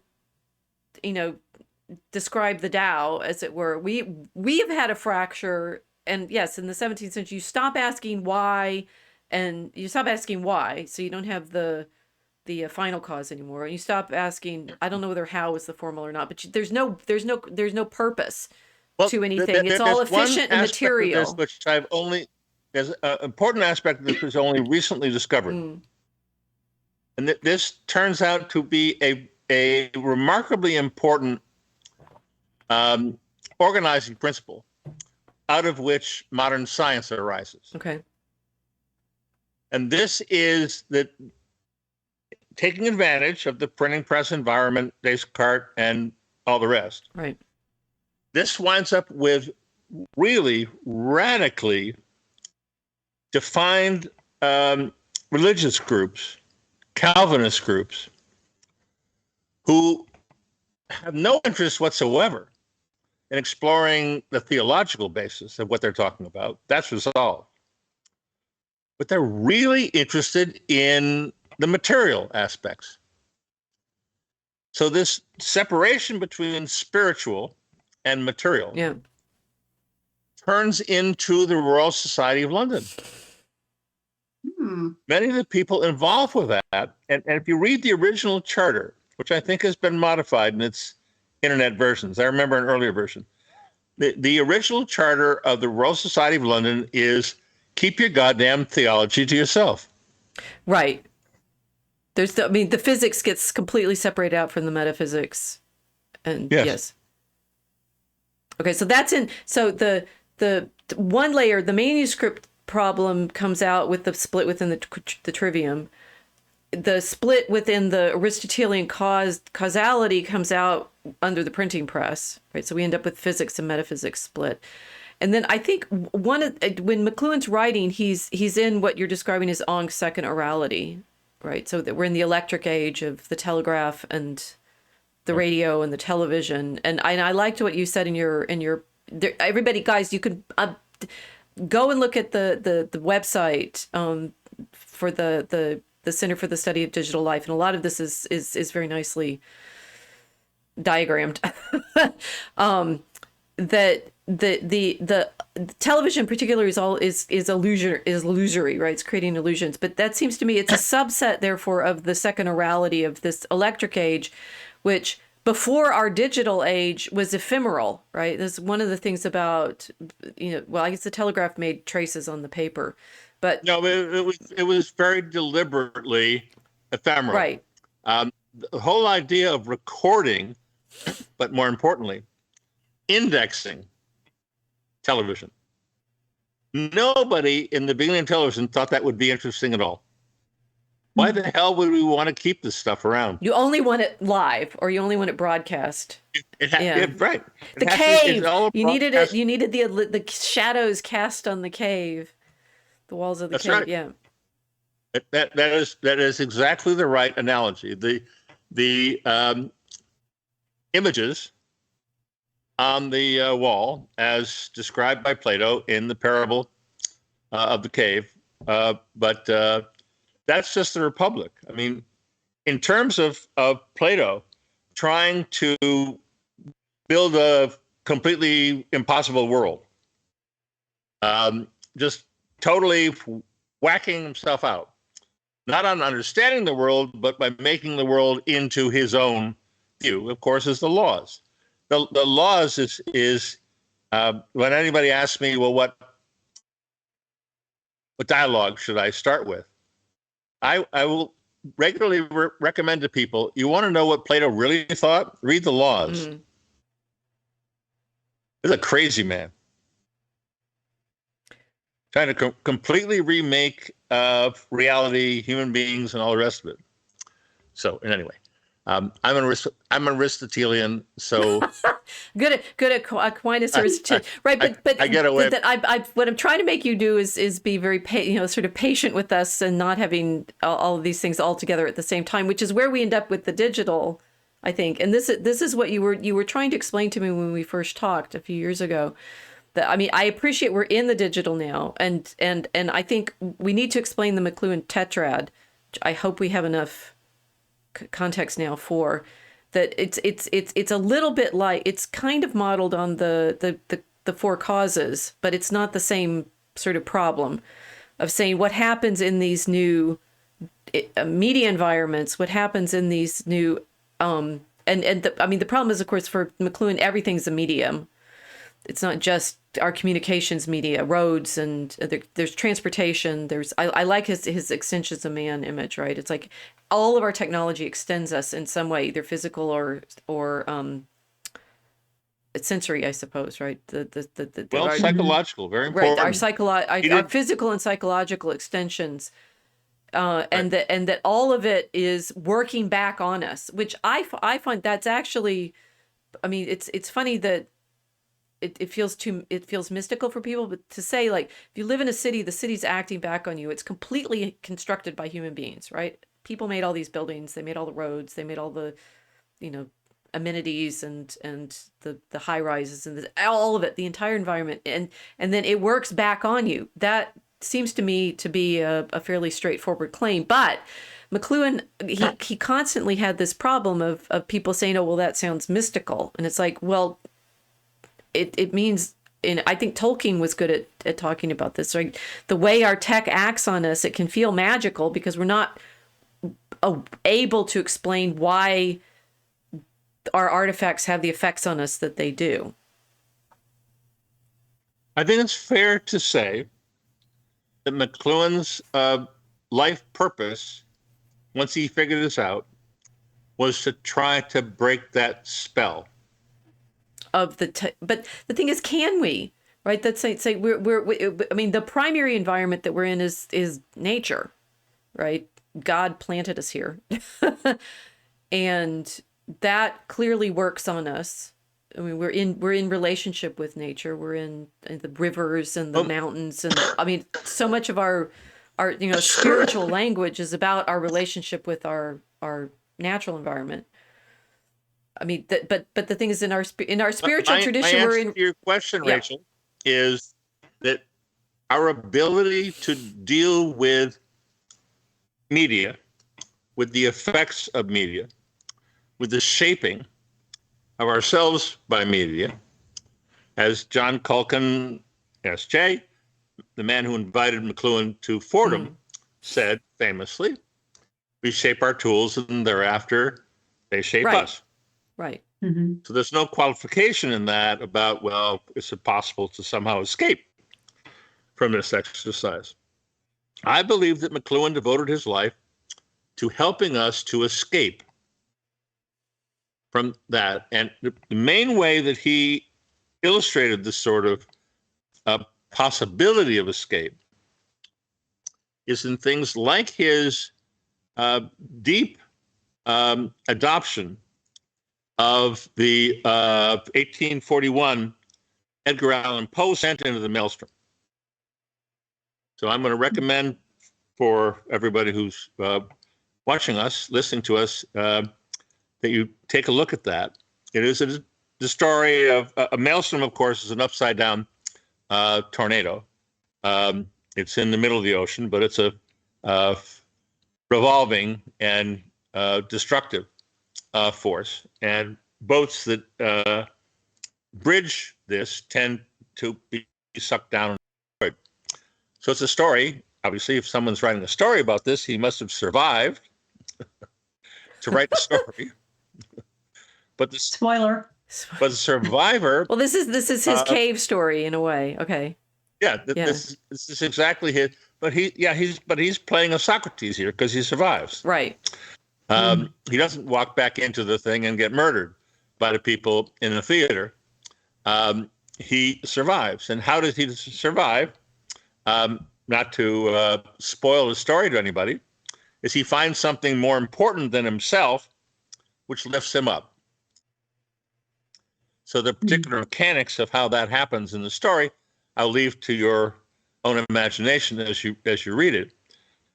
describe the Tao, as it were, we have had a fracture. And yes, in the 17th century, you stop asking why, so you don't have the final cause anymore. And you stop asking, I don't know whether how is the formal or not, but there's no purpose to anything. It's all efficient and material. This, which there's an important aspect of this was only recently discovered. And this turns out to be a remarkably important organizing principle out of which modern science arises. Okay. And this is that taking advantage of the printing press environment, Descartes, and all the rest. Right. This winds up with really radically defined religious groups, Calvinist groups, who have no interest whatsoever in exploring the theological basis of what they're talking about. That's resolved. But they're really interested in the material aspects. So this separation between spiritual and material turns into the Royal Society of London. Many of the people involved with that, and if you read the original charter, which I think has been modified in its internet versions, I remember an earlier version, the original charter of the Royal Society of London is keep your goddamn theology to yourself. Right. The physics gets completely separated out from the metaphysics. And yes. Okay, so the one layer, the manuscript problem comes out with the split within the trivium. The split within the Aristotelian causality comes out under the printing press, right? So we end up with physics and metaphysics split. And then I think when McLuhan's writing, he's in what you're describing as Ong's second orality, right? So that we're in the electric age of the telegraph and the radio and the television. And I liked what you said in your everybody, guys, you could go and look at the website for the Center for the Study of Digital Life, and a lot of this is very nicely diagrammed. that the television in particular is illusory, right? It's creating illusions. But that seems to me it's a subset, therefore, of the second orality of this electric age, which before our digital age was ephemeral, right? That's one of the things about, well, I guess the telegraph made traces on the paper, but No, it was very deliberately ephemeral. right. The whole idea of recording, but more importantly, indexing television. Nobody in the beginning of television thought that would be interesting at all. Why the hell would we want to keep this stuff around? You only want it live, or you only want it broadcast. Yeah. Right. The It's cave. all You needed it. broadcast. You needed the shadows cast on the cave, the walls of the That's cave. right. Yeah. That is exactly the right analogy. The images on the wall, as described by Plato in the parable of the cave, but that's just the Republic. I mean, in terms of Plato trying to build a completely impossible world, just totally whacking himself out, not on understanding the world, but by making the world into his own view, of course, is the laws. The laws is when anybody asks me, well, what dialogue should I start with? I will regularly recommend to people, you want to know what Plato really thought? Read the laws. Mm. He's a crazy man. Trying to completely remake reality, human beings, and all the rest of it. So, anyway, I'm an Aristotelian, so Good at Aquinas, right? But I get away. What I'm trying to make you do is be very sort of patient with us and not having all of these things all together at the same time, which is where we end up with the digital, I think. And this is what you were trying to explain to me when we first talked a few years ago. That, I mean, I appreciate we're in the digital now, and I think we need to explain the McLuhan tetrad. Which I hope we have enough context now for that. It's a little bit like, it's kind of modeled on the four causes, but it's not the same sort of problem of saying what happens in these new media environments, what happens in these new I mean, the problem is, of course, for McLuhan, everything's a medium. It's not just our communications media, roads, and there's transportation. I like his extensions of man image, right? It's like all of our technology extends us in some way, either physical or it's sensory, I suppose, right? Psychological, very important. Right, our physical and psychological extensions, and that all of it is working back on us, which I find that's actually, I mean, it's funny that it feels mystical for people, but to say, like, if you live in a city, the city's acting back on you. It's completely constructed by human beings, right? People made all these buildings, they made all the roads, they made all the, amenities and the high rises and all of it, the entire environment, and then it works back on you. That seems to me to be a fairly straightforward claim, but McLuhan, he constantly had this problem of people saying, oh, well, that sounds mystical, and it's like, well, it means, and I think Tolkien was good at talking about this, right? The way our tech acts on us, it can feel magical because we're not able to explain why our artifacts have the effects on us that they do. I think it's fair to say that McLuhan's life purpose, once he figured this out, was to try to break that spell. But the thing is, can we? Right? That's say I mean, the primary environment that we're in is nature, right? God planted us here, and that clearly works on us. I mean, we're in relationship with nature. We're in the rivers and the mountains, and I mean, so much of our spiritual language is about our relationship with our natural environment. I mean, but the thing is, in our spiritual tradition, we're in. Your question, Rachel, is that our ability to deal with media, with the effects of media, with the shaping of ourselves by media, As John Culkin, SJ, the man who invited McLuhan to Fordham, said famously, we shape our tools and thereafter they shape Right. us. Right. So there's no qualification in that about, well, is it possible to somehow escape from this exercise? I believe that McLuhan devoted his life to helping us to escape from that. And the main way that he illustrated this sort of possibility of escape is in things like his deep adoption of the 1841 Edgar Allan Poe sent into the Maelstrom. So I'm going to recommend for everybody who's watching us, listening to us, that you take a look at that. It is the story of a maelstrom, of course, is an upside down tornado. It's in the middle of the ocean, but it's a revolving and destructive force. And boats that bridge this tend to be sucked down and destroyed. So it's a story. Obviously, if someone's writing a story about this, he must have survived to write the story. But the Spoiler. But the survivor. Well, this is his cave story in a way. Okay. Yeah, this is exactly his. But he's playing a Socrates here because he survives. Right. He doesn't walk back into the thing and get murdered by the people in the theater. He survives, and how does he survive? Not to spoil the story to anybody, is he finds something more important than himself, which lifts him up. So the particular mechanics of how that happens in the story, I'll leave to your own imagination as you read it.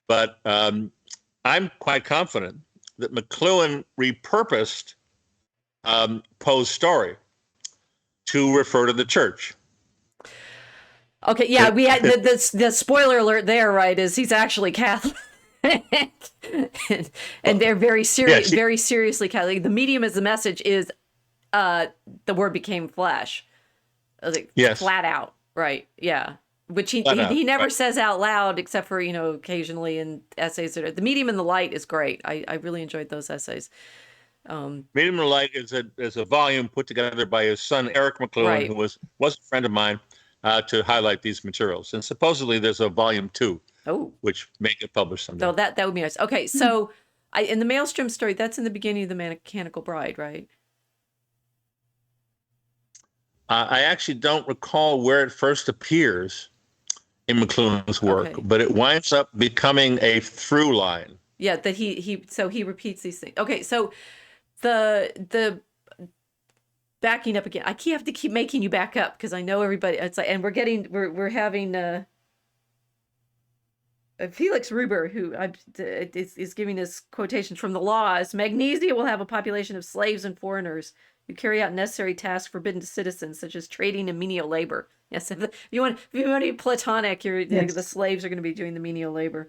But I'm quite confident that McLuhan repurposed Poe's story to refer to the church. Okay, yeah, we had the spoiler alert there, right? Is he's actually Catholic, and they're very serious, very seriously Catholic. The medium as the message is, the Word became flesh, like, flat out, right? Yeah, which he never says out loud, except for occasionally in essays. The medium and the light is great. I really enjoyed those essays. Medium and the Light is a volume put together by his son Eric McLuhan, who was a friend of mine. To highlight these materials, and supposedly there's a volume 2, which may get published someday. So that would be nice. Okay, so in the Maelstrom story, that's in the beginning of the Mechanical Bride, right? I actually don't recall where it first appears in McLuhan's work, but it winds up becoming a through line. Yeah, that he repeats these things. Okay, so the backing up again. I have to keep making you back up because I know everybody. It's like, and we're having Felix Ruber, who is giving us quotations from the laws. Magnesia will have a population of slaves and foreigners who carry out necessary tasks forbidden to citizens, such as trading and menial labor. Yes, if you want to be platonic, the slaves are going to be doing the menial labor.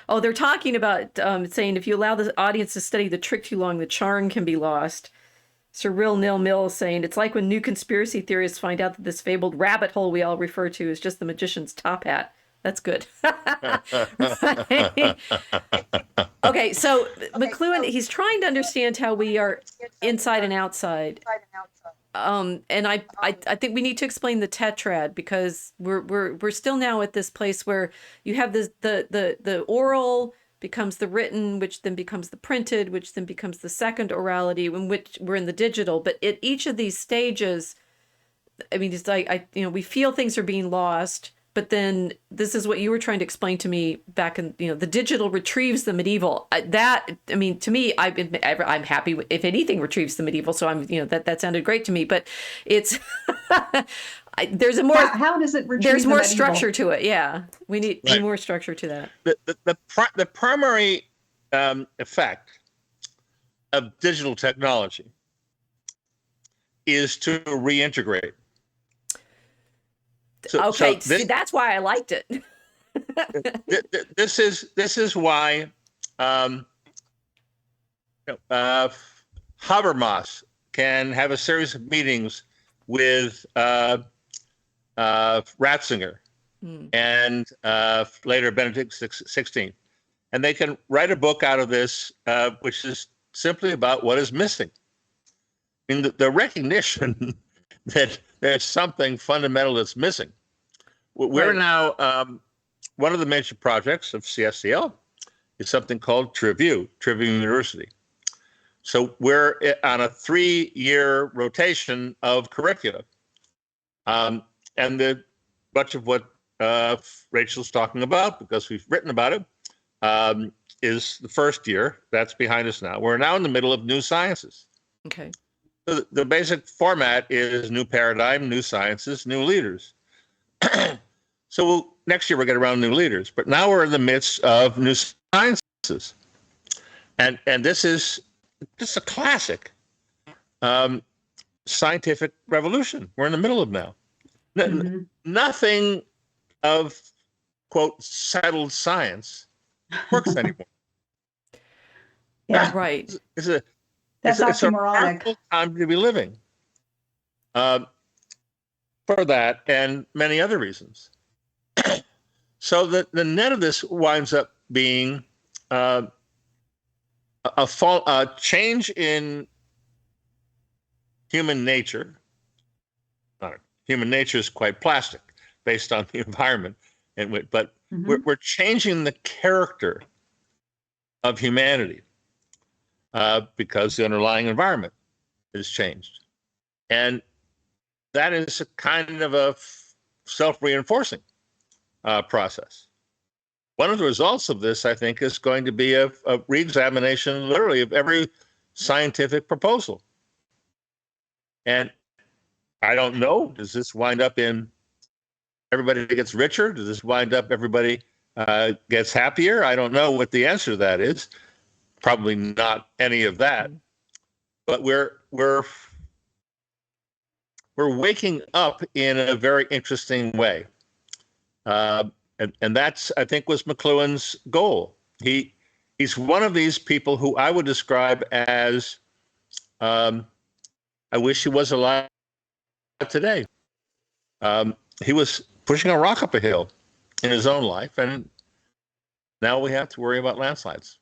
Oh, they're talking about saying if you allow the audience to study the trick too long, the charm can be lost. Sir Real Nil Mill is saying it's like when new conspiracy theorists find out that this fabled rabbit hole we all refer to is just the magician's top hat. That's good. Okay, so McLuhan, he's trying to understand how we are inside and outside. And I think we need to explain the tetrad, because we're still now at this place where you have the oral becomes the written, which then becomes the printed, which then becomes the second orality, in which we're in the digital. But at each of these stages, I mean, it's like we feel things are being lost. But then this is what you were trying to explain to me back in, the digital retrieves the medieval. To me, I'm happy if anything retrieves the medieval. So that sounded great to me. But it's there's a more how does it retrieve there's more the medieval? structure to it. Yeah, we need more structure to that. The primary effect of digital technology is to reintegrate. See, that's why I liked it. This is why Habermas can have a series of meetings with Ratzinger and later Benedict XVI, and they can write a book out of this, which is simply about what is missing. I mean, the recognition that there's something fundamental that's missing. We're now, one of the major projects of CSCL is something called TriView University. So we're on a 3-year rotation of curricula. And much of what Rachel's talking about, because we've written about it, is the first year. That's behind us now. We're now in the middle of new sciences. Okay. So the basic format is new paradigm, new sciences, new leaders. So next year we'll get around new leaders, but now we're in the midst of new sciences. And this is just a classic scientific revolution we're in the middle of now. Nothing of, quote, settled science works anymore. Yeah, right. That's it's a oxymoronic. remarkable time to be living for that and many other reasons. So the net of this winds up being a change in human nature. Human nature is quite plastic based on the environment, but we're changing the character of humanity because the underlying environment has changed. And that is a kind of a self-reinforcing process. One of the results of this, I think, is going to be a re-examination, literally, of every scientific proposal. And I don't know, does this wind up in everybody gets richer? Does this wind up everybody gets happier? I don't know what the answer to that is. Probably not any of that. But we're waking up in a very interesting way. And that's, I think, was McLuhan's goal. He's one of these people who I would describe as, I wish he was alive today. He was pushing a rock up a hill in his own life, and now we have to worry about landslides.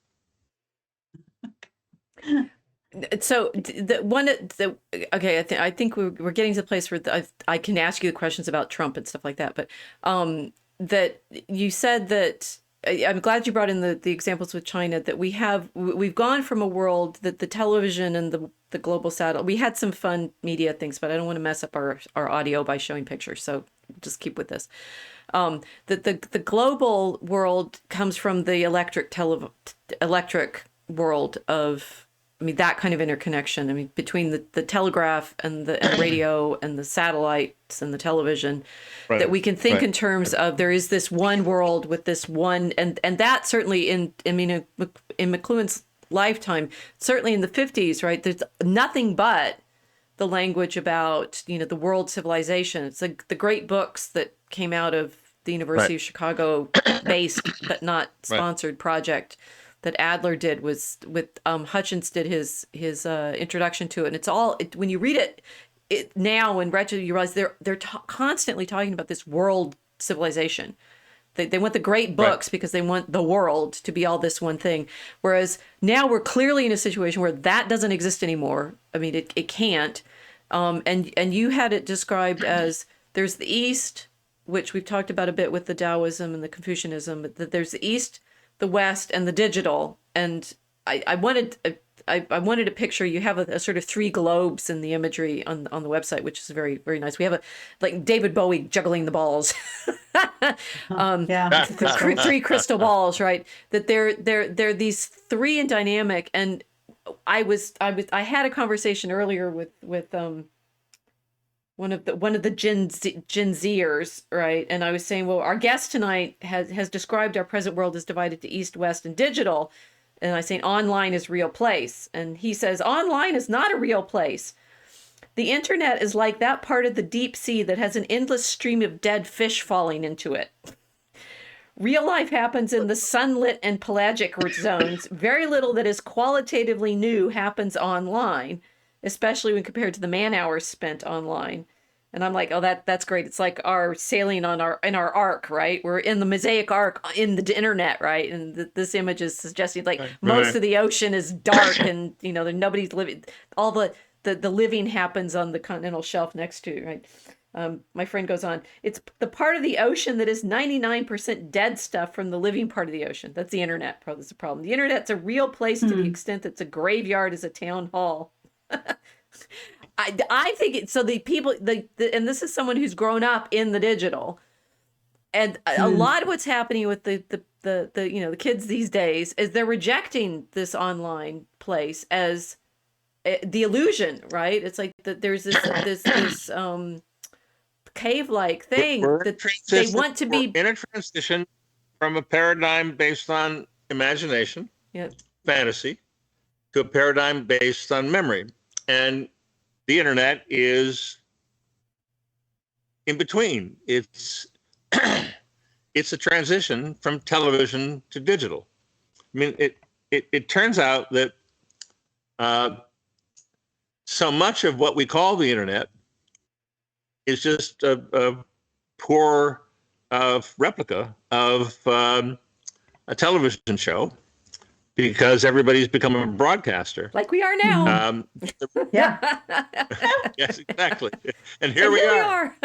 So I think we're getting to the place where I can ask you the questions about Trump and stuff like that. But that you said that I'm glad you brought in the examples with China, that we've gone from a world that the television and the global satellite. We had some fun media things, but I don't want to mess up our audio by showing pictures. So just keep with this. That the global world comes from the electric world of, I mean, that kind of interconnection. I mean, between the telegraph and the radio and the satellites and the television, right, that we can think in terms of there is this one world with this one, and that certainly in McLuhan's lifetime, certainly in the 50s, right? There's nothing but the language about, the world civilization. It's the great books that came out of the University of Chicago based but not sponsored project that Adler did was with Hutchins did his introduction to it, and it's all when you read it now in retro, you realize they're constantly talking about this world civilization. They want the great books because they want the world to be all this one thing. Whereas now we're clearly in a situation where that doesn't exist anymore. I mean, it can't. And you had it described as there's the East, which we've talked about a bit with the Taoism and the Confucianism, but that there's the East, the West, and the digital. And I wanted a picture. You have a sort of 3 globes in the imagery on the website, which is very, very nice. We have like David Bowie juggling the balls. 3 crystal balls, right? That they're these 3 in dynamic. And I had a conversation earlier with one of the Gen Zers, right? And I was saying, well, our guest tonight has described our present world as divided to East, West, and digital. And I say online is real place. And he says, online is not a real place. The internet is like that part of the deep sea that has an endless stream of dead fish falling into it. Real life happens in the sunlit and pelagic zones. Very little that is qualitatively new happens online, especially when compared to the man hours spent online. And I'm like, oh, that's great. It's like our sailing on our ark, right? We're in the Mosaic Ark in the internet, right? And this image is suggesting like most of the ocean is dark, and nobody's living. All the living happens on the continental shelf next to, right? My friend goes on, it's the part of the ocean that is 99% dead stuff from the living part of the ocean. That's the internet. Probably that's a problem. The internet's a real place to the extent that it's a graveyard as a town hall. I think it, so. The people, and this is someone who's grown up in the digital, and a lot of what's happening with the kids these days is they're rejecting this online place as the illusion, right? It's like that there's this cave-like thing that they want to be in a transition from a paradigm based on imagination, fantasy, to a paradigm based on memory. And the internet is in between. It's it's a transition from television to digital. I mean, it turns out that so much of what we call the internet is just a poor replica of a television show, because everybody's become a broadcaster. like we are now. Yeah. Yes, exactly. And here we are.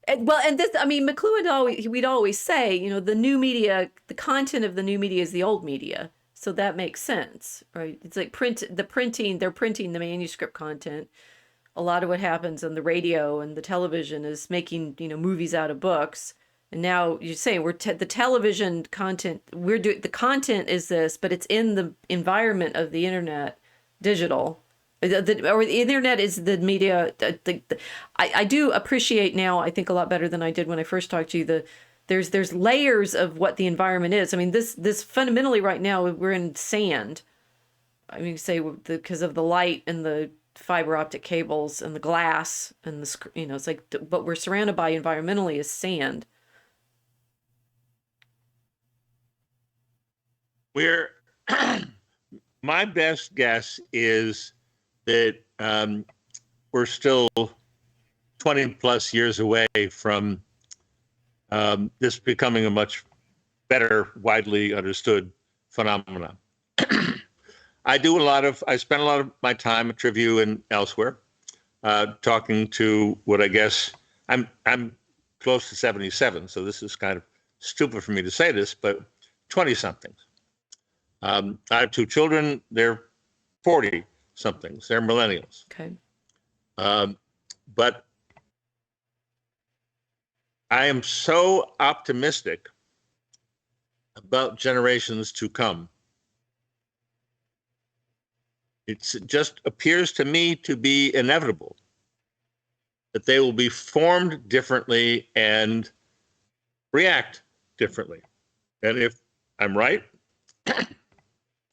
And this, I mean, McLuhan we'd always say, the new media, the content of the new media is the old media. So that makes sense, right? It's like they're printing the manuscript content. A lot of what happens on the radio and the television is making, movies out of books. And now you're saying the television content, the content is this, but it's in the environment of the internet, digital. Or the internet is the media. I do appreciate now, I think a lot better than I did when I first talked to you, there's layers of what the environment is. I mean, this fundamentally right now, we're in sand. I mean, say because of the light and the fiber optic cables and the glass and it's like what we're surrounded by environmentally is sand. My best guess is that we're still 20 plus years away from this becoming a much better, widely understood phenomenon. I spend a lot of my time at Triview and elsewhere talking to what I guess, I'm close to 77, so this is kind of stupid for me to say this, but 20-somethings. I have two children. They're 40-somethings. They're millennials. Okay. But I am so optimistic about generations to come. It just appears to me to be inevitable that they will be formed differently and react differently. And if I'm right,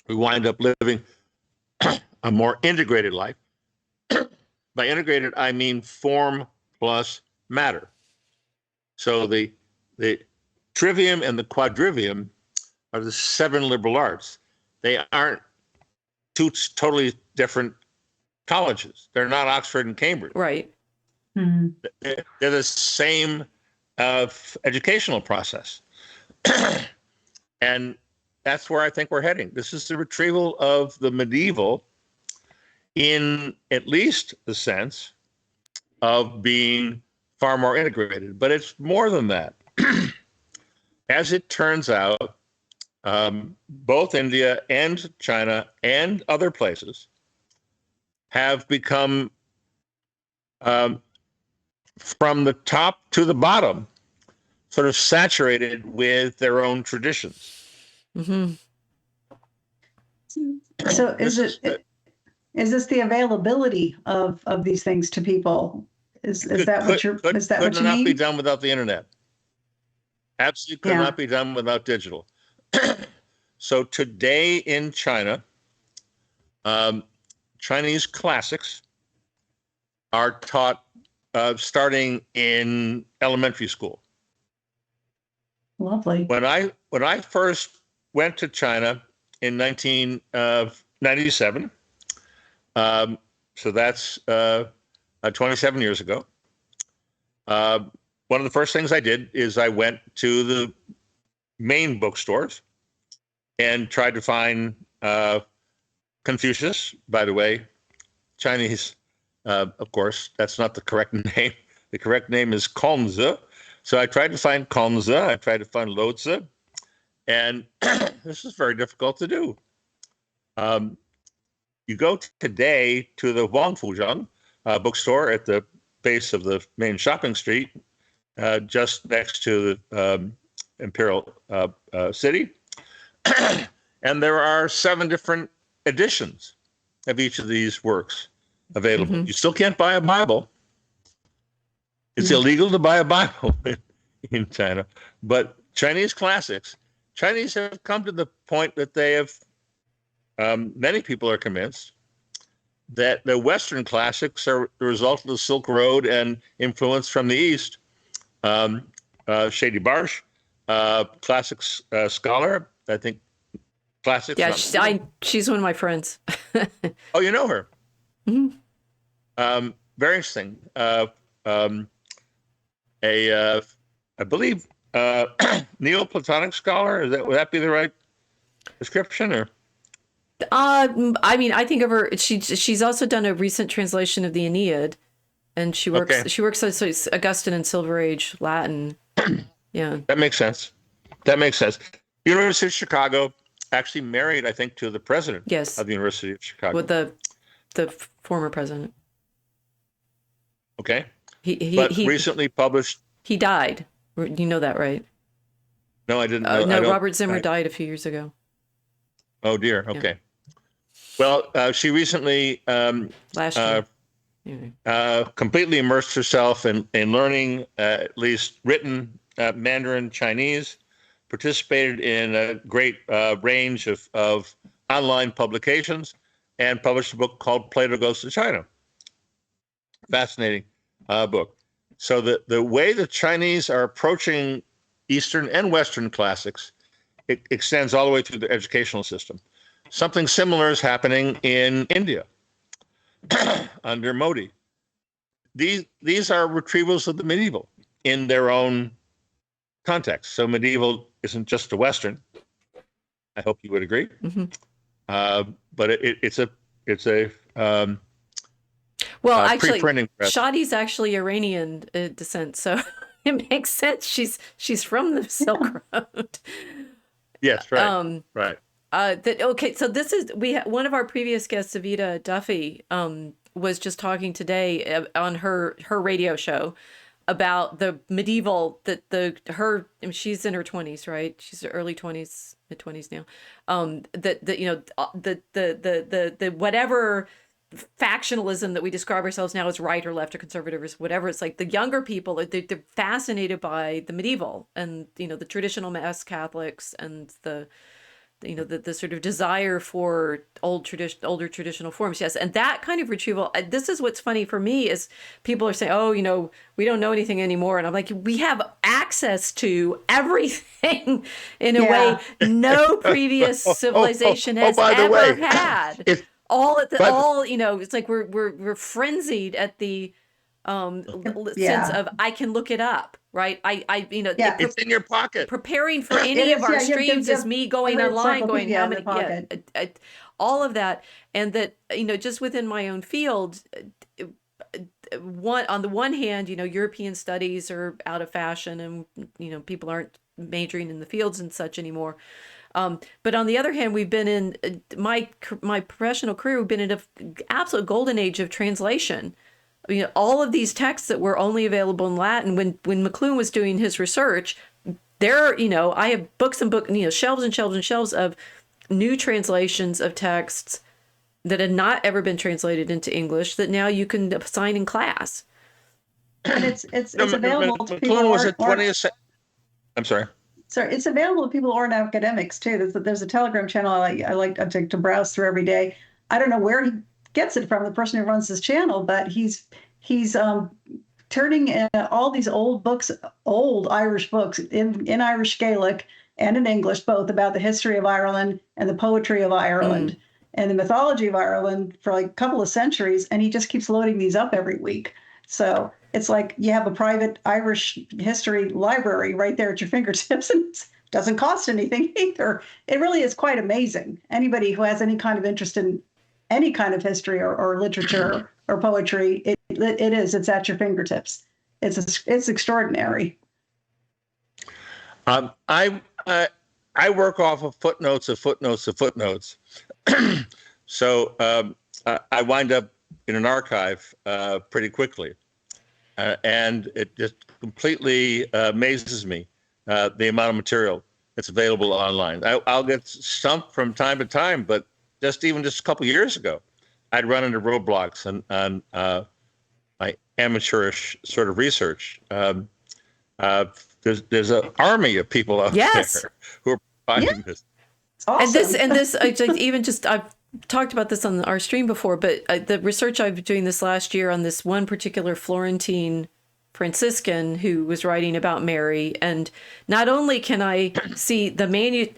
we wind up living a more integrated life. By integrated, I mean form plus matter. So the trivium and the quadrivium are the 7 liberal arts. They aren't two totally different colleges. They're not Oxford and Cambridge. Right. Mm-hmm. They're the same educational process. And that's where I think we're heading. This is the retrieval of the medieval in at least the sense of being far more integrated. But it's more than that. As it turns out, both India and China and other places have become, from the top to the bottom, sort of saturated with their own traditions. Mm-hmm. So is this the availability of these things to people? Is that what you mean? Could not be done without the internet. Absolutely could not be done without digital. So today in China, Chinese classics are taught starting in elementary school. Lovely. When I first went to China in 1997, so that's 27 years ago. One of the first things I did is I went to the main bookstores and tried to find Confucius. By the way, Chinese, of course, that's not the correct name. The correct name is Konzi. So I tried to find Konzi. I tried to find Lotzi. And this is very difficult to do. You go today to the Wangfuzhang bookstore at the base of the main shopping street, just next to the Imperial City. And there are 7 different editions of each of these works available. Mm-hmm. You still can't buy a Bible. It's illegal to buy a Bible in China. But Chinese classics, Chinese have come to the point that they have, many people are convinced that the Western classics are the result of the Silk Road and influence from the East. Shady Barsh, classics scholar, I think classics. Yeah, she's one of my friends. Oh, you know her? Mm-hmm. Very interesting. I believe, Neoplatonic scholar. Would that be the right description, or? I mean, I think of her. She's also done a recent translation of the Aeneid, and she works. Okay. She works as Augustan and Silver Age Latin. Yeah, that makes sense. University of Chicago actually married, I think, to the president. Yes. Of the University of Chicago. With the former president. Okay. He recently published. He died. You know that, right? No, I didn't know. No, Robert Zimmer died a few years ago. Oh dear. Okay. Yeah. Well, she recently last year completely immersed herself in learning at least written Mandarin Chinese, participated in a great range of online publications, and published a book called Plato Goes to China. Fascinating book. So the way the Chinese are approaching Eastern and Western classics, it extends all the way through the educational system. Something similar is happening in India under Modi. These are retrievals of the medieval in their own context. So medieval isn't just a Western. I hope you would agree. Mm-hmm. But it's a well, actually, Shadi's actually Iranian descent, so it makes sense. She's from the Silk Road. Yes, right. Right. Okay, so this is one of our previous guests, Evita Duffy, was just talking today on her radio show about the medieval she's in her 20s, right? She's early 20s, mid 20s now. The whatever factionalism that we describe ourselves now as right or left or conservative or whatever, it's like the younger people, they're fascinated by the medieval and the traditional Mass Catholics and the sort of desire for older traditional forms. Yes. And that kind of retrieval, this is what's funny for me is people are saying, oh, we don't know anything anymore. And I'm like, we have access to everything in a way no previous civilization has ever had. It's like we're frenzied at the sense of I can look it up, right? It's in your pocket. Preparing for any of our streams is me going online, going how many, all of that, and that just within my own field, on the one hand, European studies are out of fashion, and people aren't majoring in the fields and such anymore. But on the other hand, we've been in my professional career, we've been in an absolute golden age of translation. All of these texts that were only available in Latin, when McLuhan was doing his research, I have books and shelves and shelves and shelves of new translations of texts that had not ever been translated into English that now you can assign in class. And it's available to people. McLuhan was a 20th. I'm sorry. Sorry, it's available to people who aren't academics too. There's a Telegram channel I like to browse through every day. I don't know where he gets it from, the person who runs his channel, but he's turning all these old books, old Irish books in Irish Gaelic and in English, both about the history of Ireland and the poetry of Ireland and the mythology of Ireland for like a couple of centuries. And he just keeps loading these up every week. So it's like you have a private Irish history library right there at your fingertips, and it doesn't cost anything either. It really is quite amazing. Anybody who has any kind of interest in any kind of history or literature or poetry, it's at your fingertips. It's extraordinary. I work off of footnotes of footnotes of footnotes. So I wind up in an archive pretty quickly. And it just completely amazes me, the amount of material that's available online. I'll get stumped from time to time, but just a couple of years ago, I'd run into roadblocks on my amateurish sort of research. There's an army of people out there who are finding this. Awesome. And this, I've talked about this on our stream before, but the research I've been doing this last year on this one particular Florentine Franciscan who was writing about Mary, and not only can I see the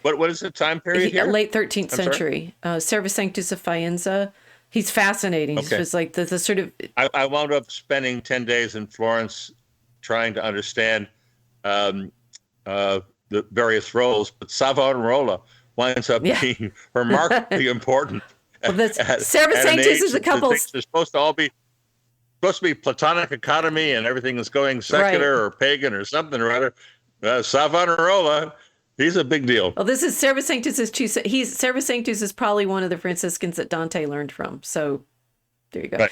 What is the time period here? Late 13th century, Servus Sanctus of Faenza. He's fascinating. Okay. It's like the sort of. I wound up spending 10 days in Florence trying to understand the various roles, but Savonarola winds up being remarkably important. Well, Servus Sanctus is a couple. They're supposed to be Platonic economy and everything is going secular or pagan or something or other. Savonarola, he's a big deal. Well, this is Servus Sanctus Servus Sanctus is probably one of the Franciscans that Dante learned from. So there you go. Right.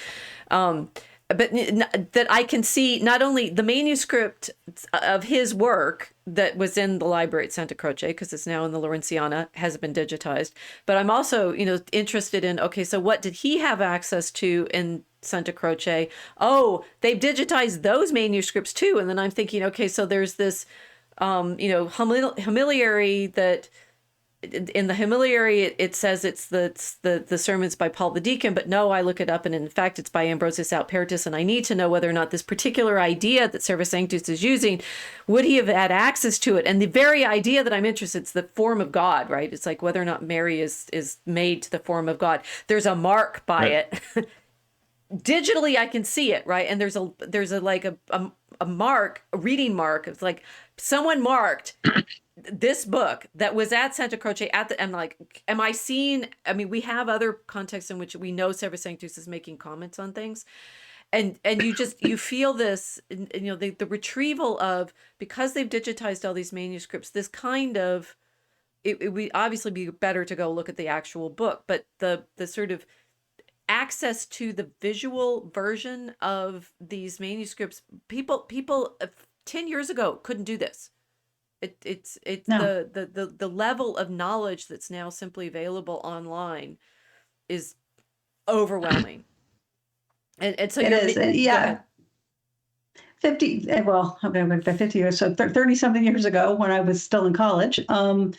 But that I can see not only the manuscript of his work that was in the library at Santa Croce, because it's now in the Lawrenciana, has been digitized, but I'm also, interested in, okay, so what did he have access to in Santa Croce? Oh, they've digitized those manuscripts too. And then I'm thinking, okay, so there's this, homiliary that in the homiliary, it says it's the sermons by Paul the Deacon, but no, I look it up, and in fact, it's by Ambrosius Autpertus, and I need to know whether or not this particular idea that Servus Sanctus is using, would he have had access to it? And the very idea that I'm interested, it's the form of God, right? It's like whether or not Mary is made to the form of God. There's a mark by it. Digitally, I can see it, right? And there's a mark, a reading mark. It's like someone marked this book that was at Santa Croce I'm like, am I seeing? I mean, we have other contexts in which we know Servus Sanctus is making comments on things, and you feel this, the retrieval of, because they've digitized all these manuscripts, this kind of, it would obviously be better to go look at the actual book, but the sort of access to the visual version of these manuscripts, people 10 years ago couldn't do this. It's no. the level of knowledge that's now simply available online is overwhelming. and so it is. Yeah. 50, well, I'm going to go 50 years, so 30 something years ago when I was still in college. And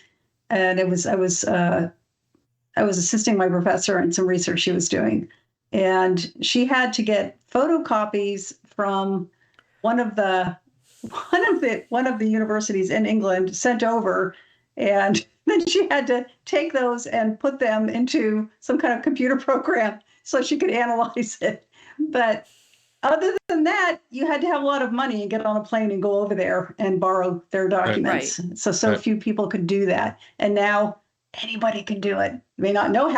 I was assisting my professor in some research she was doing, and she had to get photocopies from one of the universities in England sent over, and then she had to take those and put them into some kind of computer program so she could analyze it. But other than that, you had to have a lot of money and get on a plane and go over there and borrow their documents. Right. So few people could do that, and now anybody can do it. They may not know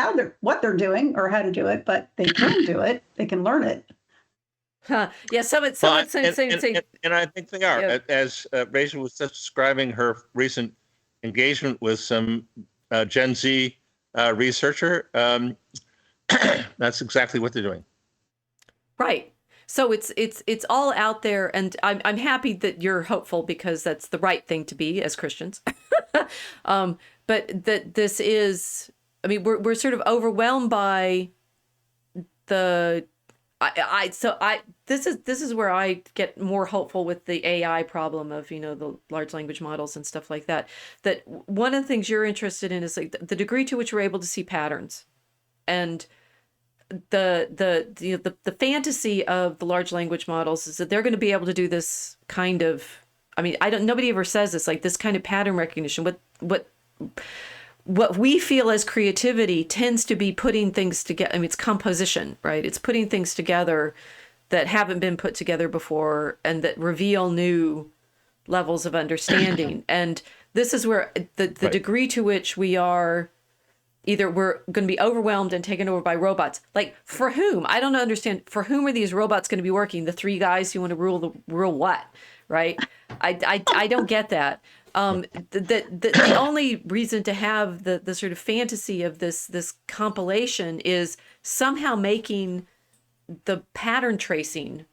what they're doing or how to do it, but they can do it. They can learn it. Huh. Yeah, someone saying, and I think they are. Yeah. As Rachel was just describing her recent engagement with some Gen Z researcher, that's exactly what they're doing. Right. So it's all out there, and I'm happy that you're hopeful, because that's the right thing to be as Christians. But that this is, I mean, we're sort of overwhelmed by the. This is where I get more hopeful with the AI problem of, the large language models and stuff like that. That one of the things you're interested in is like the degree to which we're able to see patterns, and the fantasy of the large language models is that they're going to be able to do this kind of, I mean, nobody ever says this, like this kind of pattern recognition. What we feel as creativity tends to be putting things together. I mean, it's composition, right? It's putting things together that haven't been put together before and that reveal new levels of understanding. And this is where the degree to which we are either we're going to be overwhelmed and taken over by robots. Like, for whom? I don't understand. For whom are these robots going to be working? The three guys who want to rule what? Right? I don't get that. The only reason to have the sort of fantasy of this compilation is somehow making the pattern tracing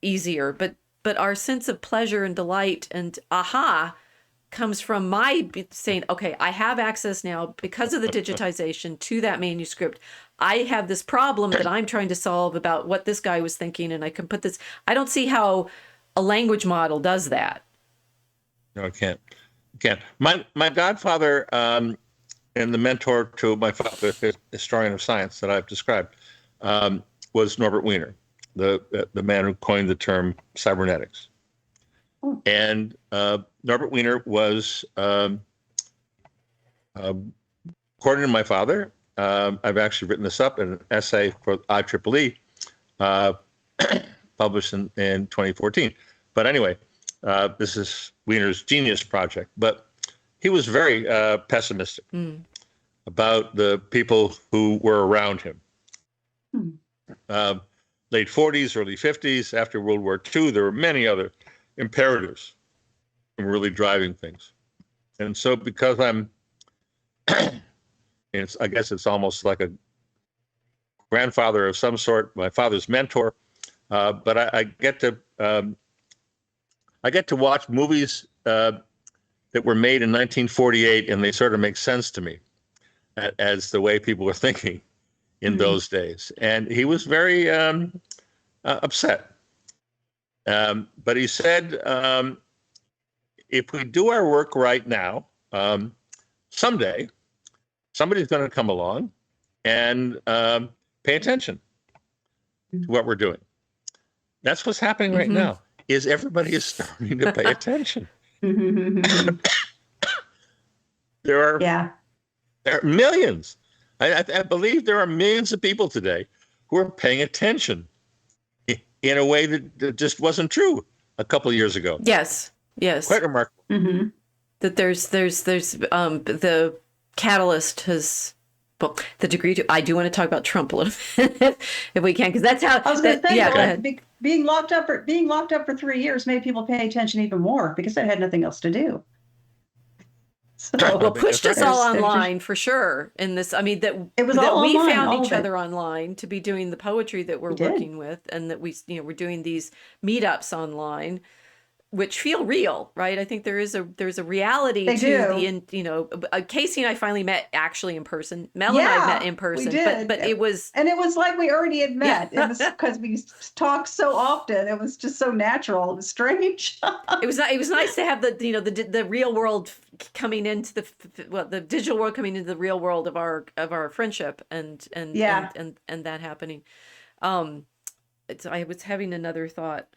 easier, but our sense of pleasure and delight and aha comes from my saying, okay, I have access now because of the digitization to that manuscript. I have this problem that I'm trying to solve about what this guy was thinking, and I can put this. I don't see how a language model does that. No, it can't. My godfather and the mentor to my father, the historian of science that I've described, was Norbert Wiener, the man who coined the term cybernetics. And Norbert Wiener was, according to my father, I've actually written this up in an essay for IEEE, published in 2014. But anyway, this is Wiener's genius project. But he was very pessimistic about the people who were around him. Late 40s, early 50s, after World War II, there were many other imperatives and really driving things. And so because I'm, I guess it's almost like a grandfather of some sort, my father's mentor, but I get to watch movies that were made in 1948, and they sort of make sense to me as the way people were thinking in those days. And he was very upset. But he said, if we do our work right now, someday somebody's going to come along and pay attention to what we're doing. That's what's happening right now, is everybody is starting to pay attention. There are millions. I believe there are millions of people today who are paying attention in a way that just wasn't true a couple of years ago. Yes. Quite remarkable. That there's the catalyst has, well, the degree to, I do want to talk about Trump a little bit if we can, because that's how I was going to say, yeah, go ahead. Being locked up for 3 years made people pay attention even more because they had nothing else to do. So, well, pushed us all online for sure. In this, I mean, that it was that all we online, found each other online to be doing the poetry that we're working with, and that we're doing these meetups online, which feel real, right? I think there's a reality Casey and I finally met actually in person. Mel and I met in person, we did. but it was like we already had met. It was because we talked so often. It was just so natural. It was strange. It was nice to have the real world coming into the digital world coming into the real world of our friendship and that happening. I was having another thought.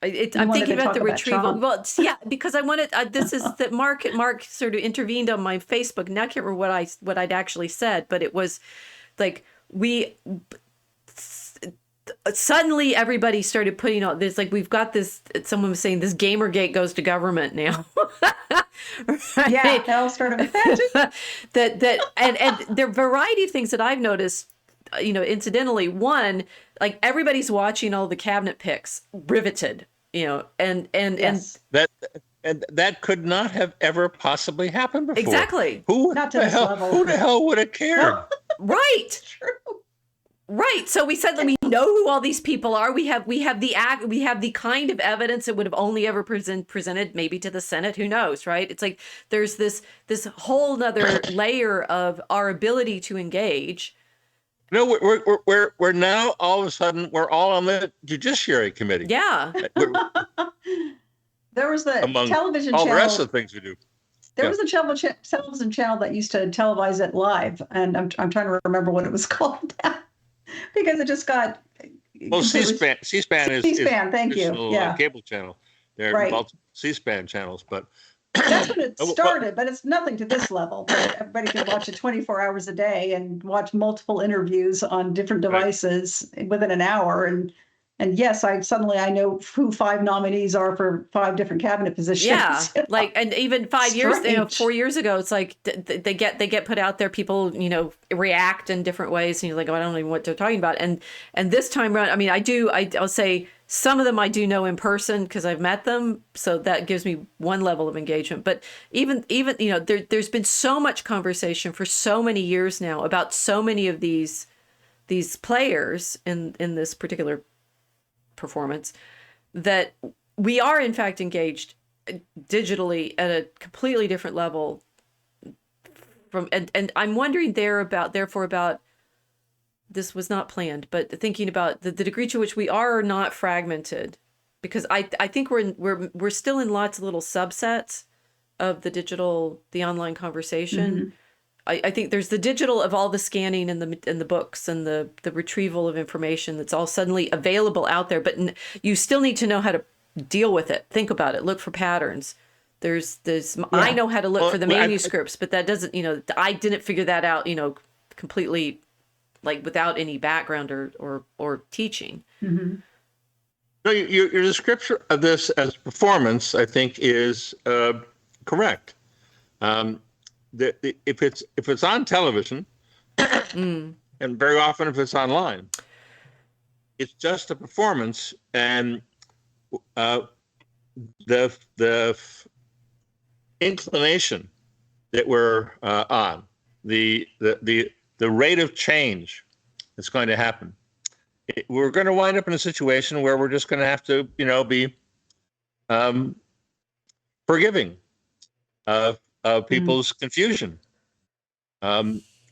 I'm thinking about the retrieval. Well, yeah, because I wanted. This is that Mark sort of intervened on my Facebook. Now I can't remember what I'd actually said, but it was like suddenly everybody started putting on this. Like we've got this. Someone was saying this Gamergate goes to government now. Right? Yeah, they all started with that. and there are a variety of things that I've noticed. Incidentally, one, like everybody's watching all the cabinet picks, riveted, and yes. and that could not have ever possibly happened before. Exactly. Who the hell would have cared? Right. True. Right. So we said that we know who all these people are. We have the kind of evidence that would have only ever presented maybe to the Senate. Who knows, right? It's like there's this whole other layer of our ability to engage. No, we're now all of a sudden we're all on the Judiciary Committee. Yeah. There was the among television all channel. the rest of the things we do. There was a television channel that used to televise it live, and I'm trying to remember what it was called now because it just got Well, completely. C-SPAN is C-SPAN, thank you. traditional Yeah, cable channel. There are right. multiple C-SPAN channels, but That's when it Well, started, but it's nothing to this level. But everybody can watch it 24 hours a day and watch multiple interviews on different right. devices within an hour. And yes, I know who 5 nominees are for 5 different cabinet positions. Yeah, like, and even 5 years, Strange. 4 years ago, it's like they get put out there. People, react in different ways, and you're like, oh, I don't even know what they're talking about. And this time around, I mean, I'll say some of them I do know in person because I've met them, so that gives me one level of engagement. But even there's been so much conversation for so many years now about so many of these players in this particular performance that we are in fact engaged digitally at a completely different level from, and I'm wondering therefore about this was not planned, but thinking about the degree to which we are not fragmented, because I think we're still in lots of little subsets of the online conversation. Mm-hmm. I think there's the digital of all the scanning and the books and the retrieval of information that's all suddenly available out there, but you still need to know how to deal with it. Think about it. Look for patterns. There's I know how to look for the manuscripts, but that doesn't, I didn't figure that out, completely, like without any background or teaching. Mm-hmm. No, your description of this as performance, I think, is correct. If it's on television, and very often if it's online, it's just a performance, and the inclination that we're on, the rate of change that's going to happen, we're going to wind up in a situation where we're just going to have to, be forgiving of people's confusion.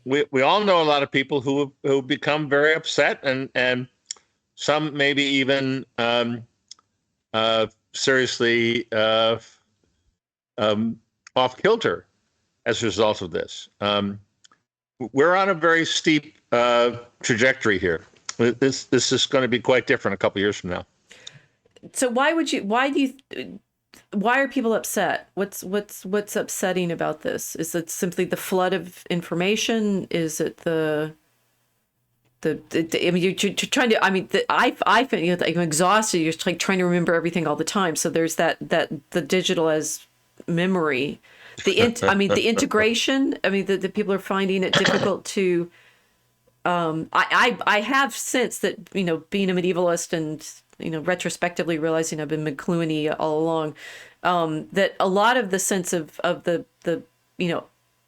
We all know a lot of people who become very upset, and some maybe even seriously off kilter as a result of this. We're on a very steep trajectory here. This is going to be quite different a couple years from now. So why are people upset? What's upsetting about this? Is it simply the flood of information? Is it I mean, you're trying to. I mean, I feel I'm exhausted. You're like trying to remember everything all the time. So there's that the digital as memory. The integration. I mean, the people are finding it difficult to. I have sensed that being a medievalist and retrospectively realizing I've been McLuhan-y all along, that a lot of the sense of the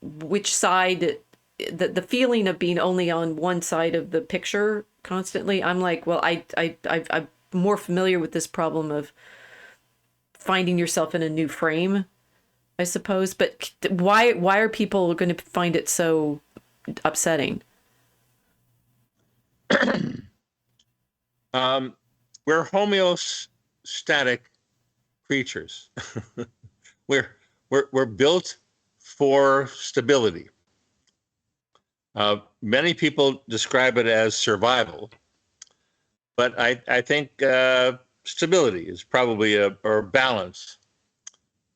which side. The feeling of being only on one side of the picture constantly, I'm like, well, I'm more familiar with this problem of finding yourself in a new frame, I suppose. But why are people going to find it so upsetting? We're homeostatic creatures. we're built for stability. Many people describe it as survival, but I think stability is probably or balance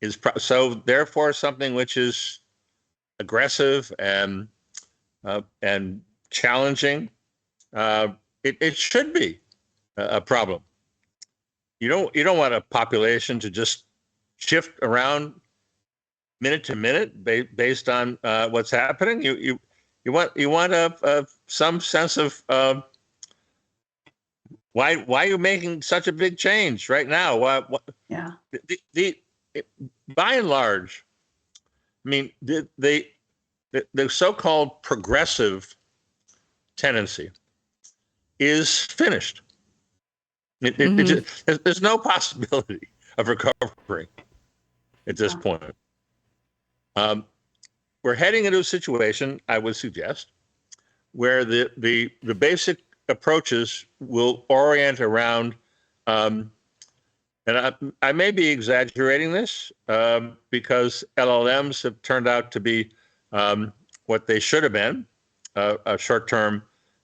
is so therefore something which is aggressive and challenging. It should be a problem. You don't want a population to just shift around minute to minute based on what's happening. You want some sense of why are you making such a big change right now? Yeah. By and large, I mean the so-called progressive tendency is finished. There's no possibility of recovery at this point. We're heading into a situation, I would suggest, where the basic approaches will orient around I may be exaggerating this because LLMs have turned out to be what they should have been, a short-term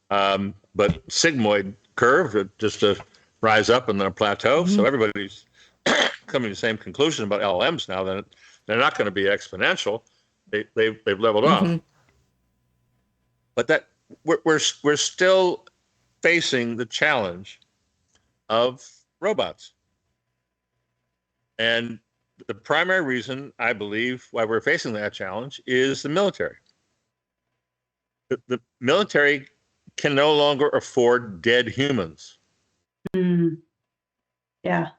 but sigmoid curve, just to rise up and then a plateau. Mm-hmm. So everybody's coming to the same conclusion about LLMs now, that they're not going to be exponential. They've leveled off. But that we're still facing the challenge of robots. And the primary reason, I believe, why we're facing that challenge is the military. The military can no longer afford dead humans. Mm. Yeah.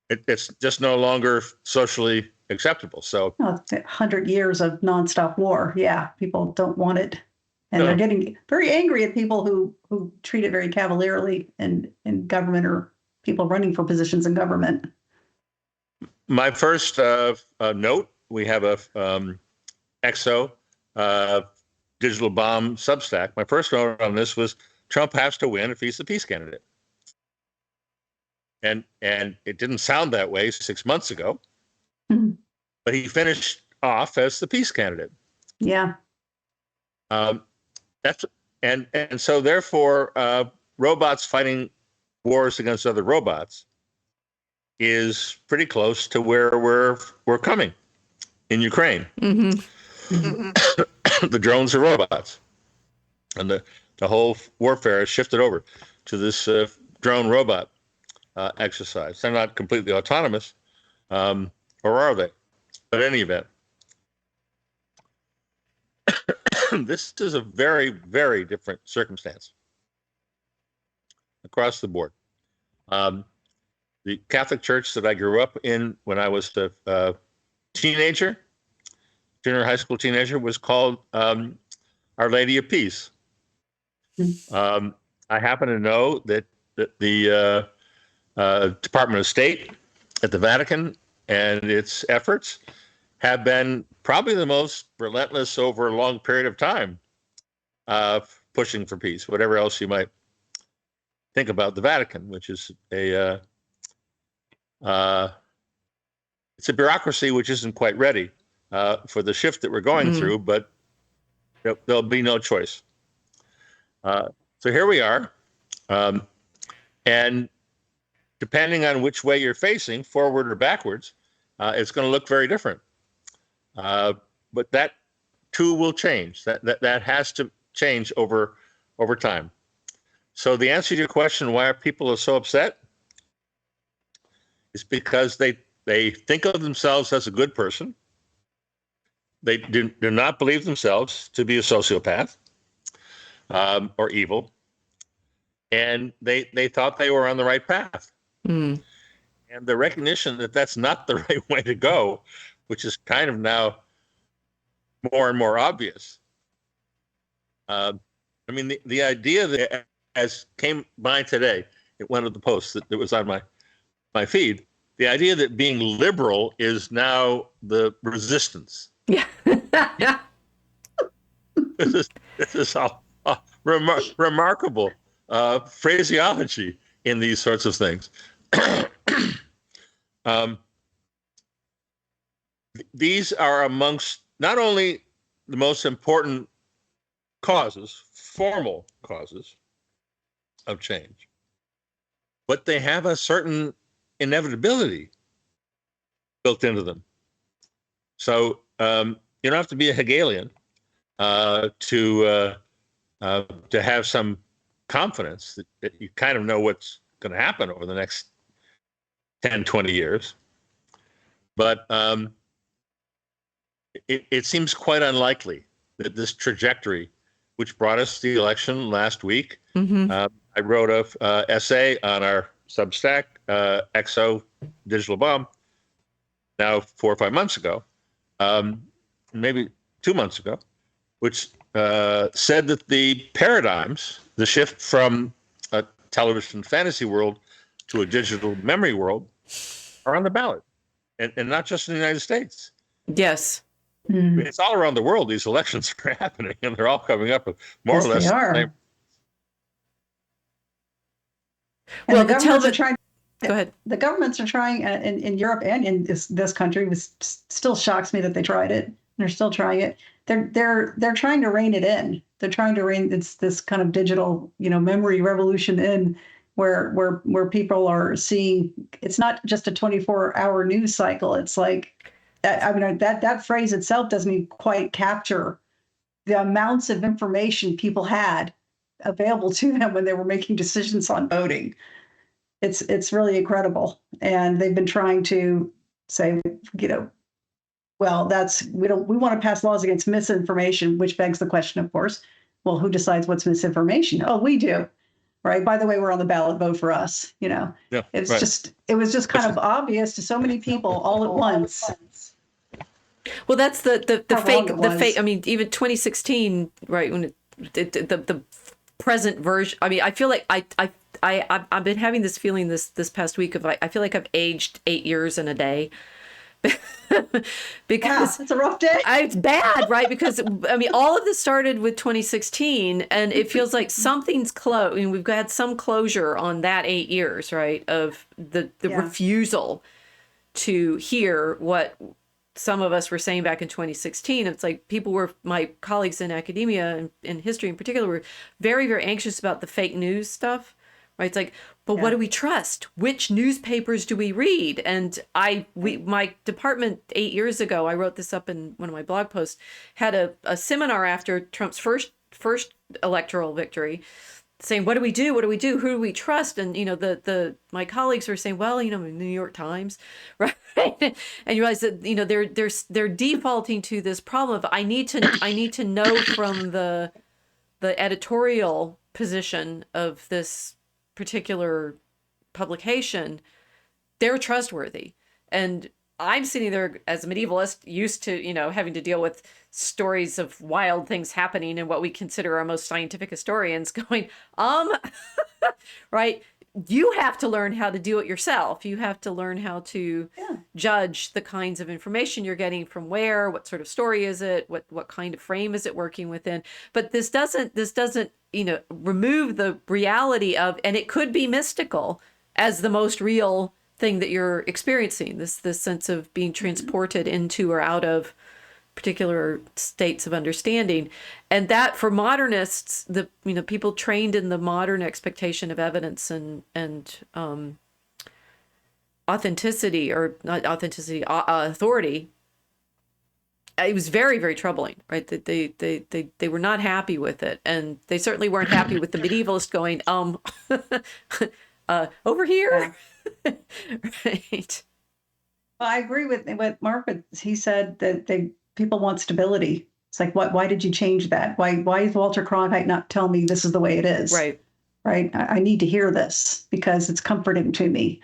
It's just no longer socially acceptable. So 100 years of nonstop war. Yeah, people don't want it. And they're getting very angry at people who treat it very cavalierly in government, or people running for positions in government. My first note, we have a EXO digital bomb Substack. My first note on this was Trump has to win if he's the peace candidate. And it didn't sound that way 6 months ago, but he finished off as the peace candidate. Yeah. So therefore, robots fighting wars against other robots is pretty close to where we're coming in Ukraine. Mm-hmm. Mm-hmm. The drones are robots, and the whole warfare has shifted over to this drone robot exercise. They're not completely autonomous, or are they? But in any event, this is a very, very different circumstance across the board. The Catholic Church that I grew up in when I was a teenager, junior high school teenager, was called Our Lady of Peace. I happen to know that the Department of State at the Vatican and its efforts have been probably the most relentless over a long period of time, pushing for peace, whatever else you might think about the Vatican, which is it's a bureaucracy which isn't quite ready for the shift that we're going through, but there'll be no choice. So here we are. And depending on which way you're facing, forward or backwards, it's going to look very different. But that too will change. That has to change over time. So the answer to your question, why are people so upset, is because they think of themselves as a good person. They do not believe themselves to be a sociopath or evil. And they thought they were on the right path. Mm. And the recognition that that's not the right way to go, which is kind of now more and more obvious. I mean, the idea that, as came by today in one of the posts that was on my feed, the idea that being liberal is now the resistance. Yeah. This is all remarkable phraseology in these sorts of things. These are amongst not only the most important causes, formal causes of change, but they have a certain inevitability built into them. So you don't have to be a Hegelian to have some confidence that you kind of know what's going to happen over the next 10, 20 years. But it seems quite unlikely that this trajectory, which brought us the election last week, I wrote a essay on our Substack, EXO Digital Bomb, now 4 or 5 months ago, maybe 2 months ago, which said that the paradigms, the shift from a television fantasy world to a digital memory world, are on the ballot, and not just in the United States. Yes. I mean, it's all around the world. These elections are happening, and they're all coming up with more or less. They are. The same. And well, the governments are trying Go ahead. The governments are trying in Europe and in this country. It still shocks me that they tried it. They're still trying it. They're trying to rein it in. They're trying to rein this kind of digital, memory revolution in, where people are seeing. It's not just a 24-hour news cycle. It's like that. I mean, that phrase itself doesn't even quite capture the amounts of information people had available to them when they were making decisions on voting. It's really incredible. And they've been trying to say, well, we want to pass laws against misinformation, which begs the question, of course, well, who decides what's misinformation? Oh, we do. Right. By the way, we're on the ballot, vote for us. Yeah, it right. was just kind of obvious to so many people all at once. Well, that's the fake. I mean, even 2016, right? When the present version. I mean, I feel like I've been having this feeling this past week of I feel like I've aged 8 years in a day. Because it's a rough day. It's bad, right? Because I mean, all of this started with 2016, and it feels like something's close. I mean, we've had some closure on that 8 years, right? Of the refusal to hear what some of us were saying back in 2016. It's like my colleagues in academia and in history in particular were very, very anxious about the fake news stuff, right? It's like, but what do we trust? Which newspapers do we read? And my department 8 years ago, I wrote this up in one of my blog posts, had a seminar after Trump's first electoral victory, saying, what do we do? What do we do? Who do we trust? And, my colleagues were saying, well, New York Times, right? And you realize that, they're defaulting to this problem of, I need to know from the editorial position of this particular publication, they're trustworthy. And I'm sitting there as a medievalist, used to, having to deal with stories of wild things happening and what we consider our most scientific historians going, right? You have to learn how to do it yourself. You have to learn how to judge the kinds of information you're getting from where, what sort of story is it, what kind of frame is it working within. But this doesn't, remove the reality of, and it could be mystical as the most real thing that you're experiencing, this sense of being transported into or out of particular states of understanding. And that for modernists, the people trained in the modern expectation of evidence and authenticity, or not authenticity, authority, it was very, very troubling, right? That they were not happy with it, and they certainly weren't happy with the medievalist going over here. Right. Well, I agree with what Mark, he said that people want stability. It's like, why did you change that? Why is Walter Cronkite not telling me this is the way it is? Right. Right. I need to hear this because it's comforting to me.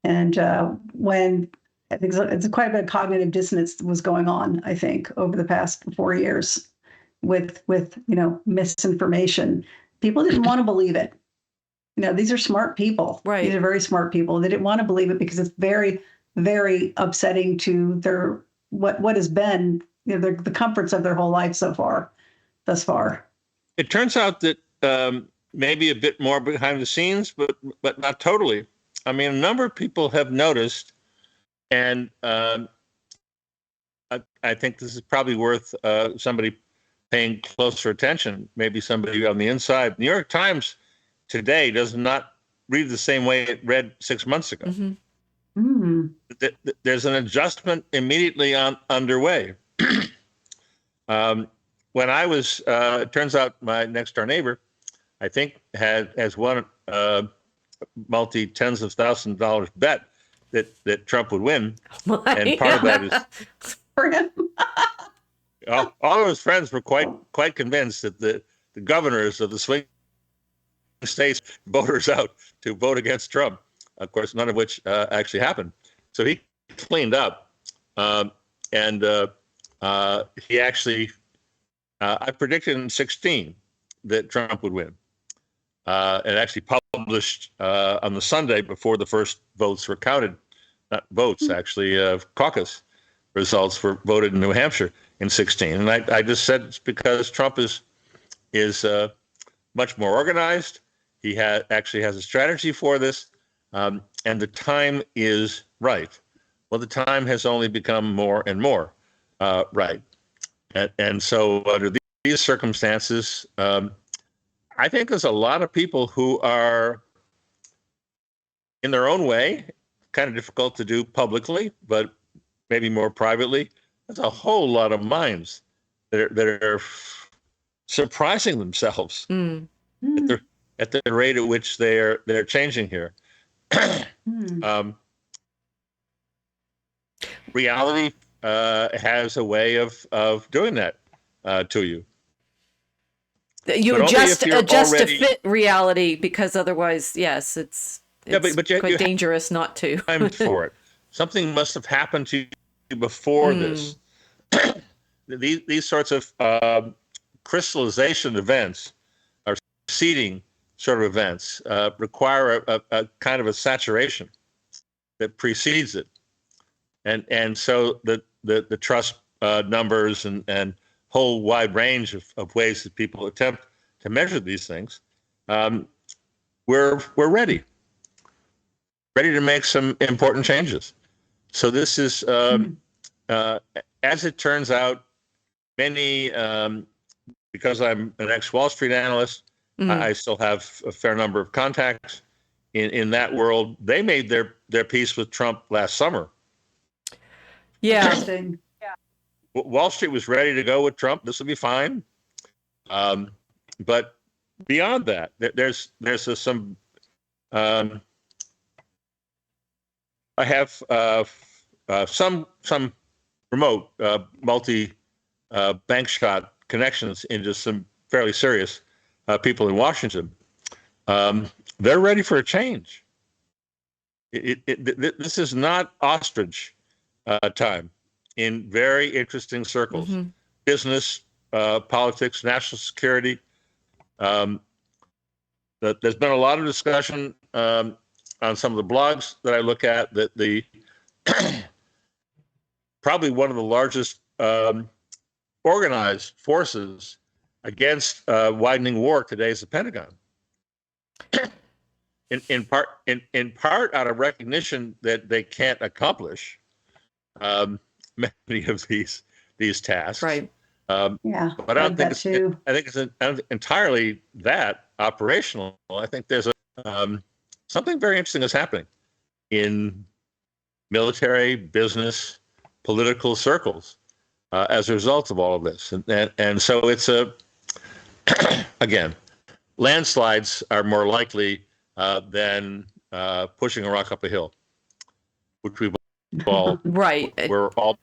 And when I think it's quite a bit of cognitive dissonance was going on, I think, over the past 4 years with misinformation. People didn't want to believe it. These are smart people. Right. These are very smart people. They didn't want to believe it because it's very, very upsetting to their what has been the comforts of their whole life thus far. It turns out that maybe a bit more behind the scenes, but not totally. I mean, a number of people have noticed, and I think this is probably worth somebody paying closer attention, maybe somebody on the inside. New York Times today does not read the same way it read 6 months ago. Mm-hmm. There's an adjustment immediately underway. When I was, it turns out my next door neighbor, I think, has won multi tens of $1,000s bet that Trump would win. And part of that is for him. all of his friends were quite convinced that the governors of the swing states voters out to vote against Trump. Of course, none of which actually happened. So he cleaned up, and he actually, I predicted in 2016 that Trump would win. And actually published on the Sunday before the first votes were counted, not votes, actually, caucus results were voted in New Hampshire in 2016. And I just said it's because Trump is much more organized. He actually has a strategy for this. the time is right. Well, the time has only become more and more right. And so under these circumstances, I think there's a lot of people who are, in their own way, kind of difficult to do publicly, but maybe more privately. There's a whole lot of minds that are surprising themselves Mm. at the rate at which they're changing here. um, reality has a way of doing that to you. You But only adjust if you're already, to fit reality, because otherwise, yes, it's but you quite dangerous not to. time for it. Something must have happened to you before this. These sorts of crystallization events, or seeding sort of events, require a kind of a saturation that precedes it, and so the trust numbers and whole wide range of ways that people attempt to measure these things, we're ready to make some important changes. So this is, as it turns out, many, because I'm an ex-Wall Street analyst, I still have a fair number of contacts in that world. They made their peace with Trump last summer. Yeah. Interesting. Wall Street was ready to go with Trump. This will be fine. But beyond that, there's some. I have some remote multi bank shot connections into some fairly serious people in Washington. They're ready for a change. This is not ostrich time in very interesting circles, business, politics, national security. There's been a lot of discussion on some of the blogs that I look at that the probably one of the largest organized forces against widening war today is the Pentagon. In part out of recognition that they can't accomplish many of these tasks. Right. Yeah. But I think it's entirely that operational. I think there's something very interesting is happening in military, business, political circles as a result of all of this, and so it's again, landslides are more likely than pushing a rock up a hill, which we've all right. We're all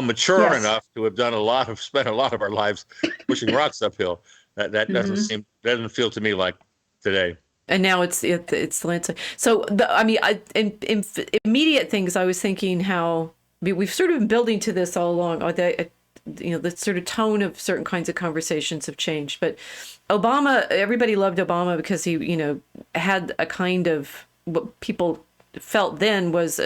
mature enough to have spent a lot of our lives pushing rocks uphill. That doesn't feel to me like today. And now it's the landslide. So in immediate things, I was thinking how we've sort of been building to this all along. The sort of tone of certain kinds of conversations have changed. But Obama, everybody loved Obama because he, had a kind of what people felt then was,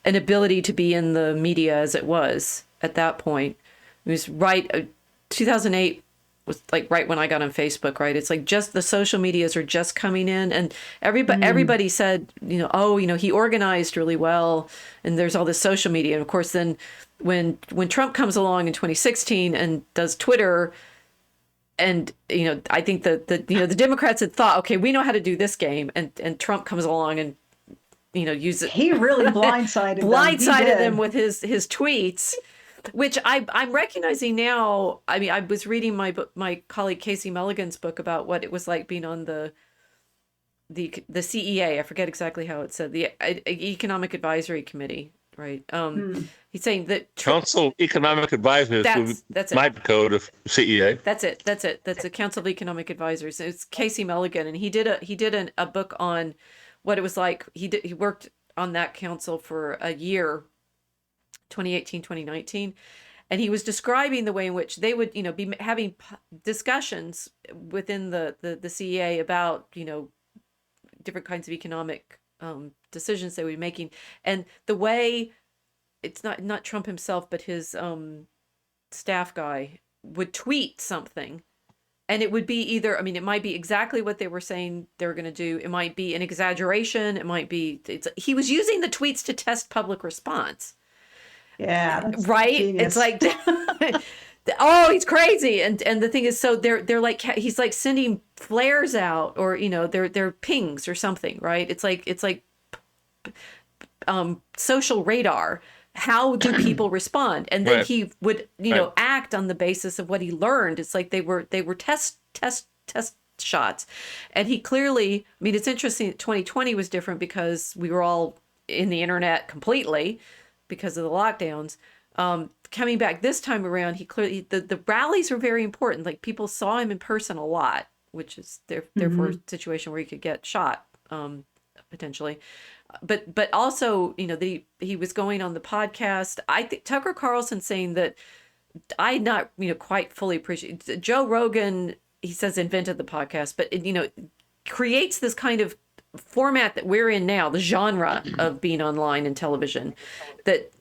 an ability to be in the media as it was at that point. It was right. 2008 was like right when I got on Facebook, right? It's like just the social medias are just coming in, and everybody said, he organized really well, and there's all this social media. And of course, then when Trump comes along in 2016 and does Twitter, and I think the Democrats had thought, okay, we know how to do this game, and Trump comes along and use it. He really blindsided them with his tweets, which I'm recognizing now. I mean, I was reading my colleague Casey Mulligan's book about what it was like being on the CEA. I forget exactly how it said, the Economic Advisory Committee, right? He's saying that Council Economic Advisors. That's my code of CEA. That's it. That's the Council of Economic Advisors. It's Casey Mulligan, and he did a book on what it was like. He worked on that council for a year, 2018, 2019. And he was describing the way in which they would, be having discussions within the CEA about, different kinds of economic decisions they would be making. And the way, it's not Trump himself, but his staff guy would tweet something, And it would be either, I mean, it might be exactly what they were saying they were going to do. It might be an exaggeration. It might be, he was using the tweets to test public response. Yeah, that's Right? genius. It's like, oh, he's crazy. And the thing is, so they're like, he's like sending flares out, or, you know, they're pings or something, right? It's like social radar. How do people respond? And then Right. he would, you know, act on the basis of what he learned. It's like they were test shots. And he clearly, I mean, it's interesting that 2020 was different because we were all in the internet completely because of the lockdowns. Coming back this time around, he clearly, the rallies were very important. Like, people saw him in person a lot, which is therefore a situation where he could get shot, potentially. But also, you know, he was going on the podcast. I think Tucker Carlson saying that, I not, you know, quite fully appreciate Joe Rogan. He says invented the podcast, but it, you know, creates this kind of format that we're in now, the genre of being online and television, that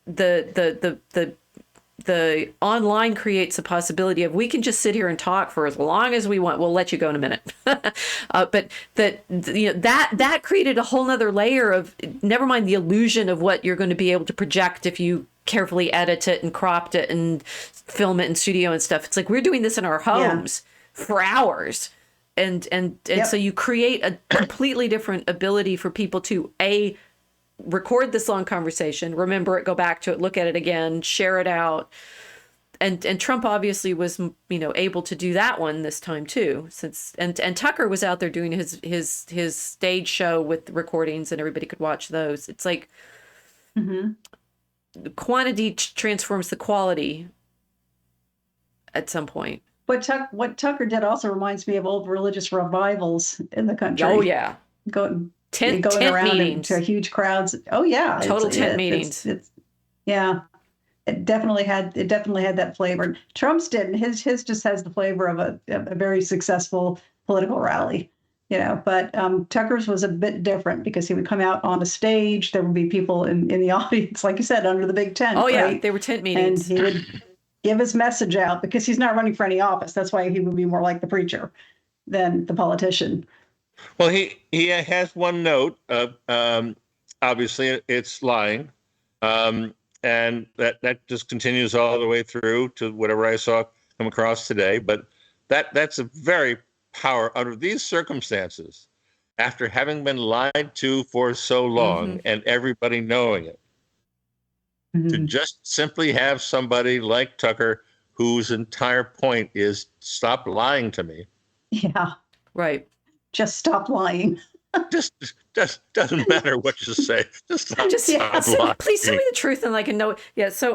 the online creates a possibility of, we can just sit here and talk for as long as we want. We'll let you go in a minute. But that, you know, that created a whole nother layer of, never mind the illusion of what you're going to be able to project if you carefully edit it and cropped it and film it in studio and stuff. It's like, we're doing this in our homes for hours. And so you create a completely different ability for people to record this long conversation, remember it, go back to it, look at it again, share it out. And Trump obviously was, you know, able to do that one this time too, since and Tucker was out there doing his stage show with recordings and everybody could watch those. It's like the quantity transforms the quality at some point. What Tucker did also reminds me of old religious revivals in the country. Oh yeah. Going Tent around meetings. to huge crowds. Oh yeah. Total tent meetings. It's yeah. It definitely had that flavor. Trump's didn't. His just has the flavor of a very successful political rally, you know. But Tucker's was a bit different because he would come out on a stage. There would be people in the audience, like you said, under the big tent. Oh yeah, right? they were tent meetings. And he would give his message out because he's not running for any office. That's why he would be more like the preacher than the politician. Well, he has one note of, obviously it's lying. And that just continues all the way through to whatever I saw come across today. But that's a very under these circumstances, after having been lied to for so long and everybody knowing it, to just simply have somebody like Tucker, whose entire point is stop lying to me. Yeah. Right. Just stop lying. Just doesn't matter what you say. Just stop lying. Please tell me the truth and like a no. Yeah. So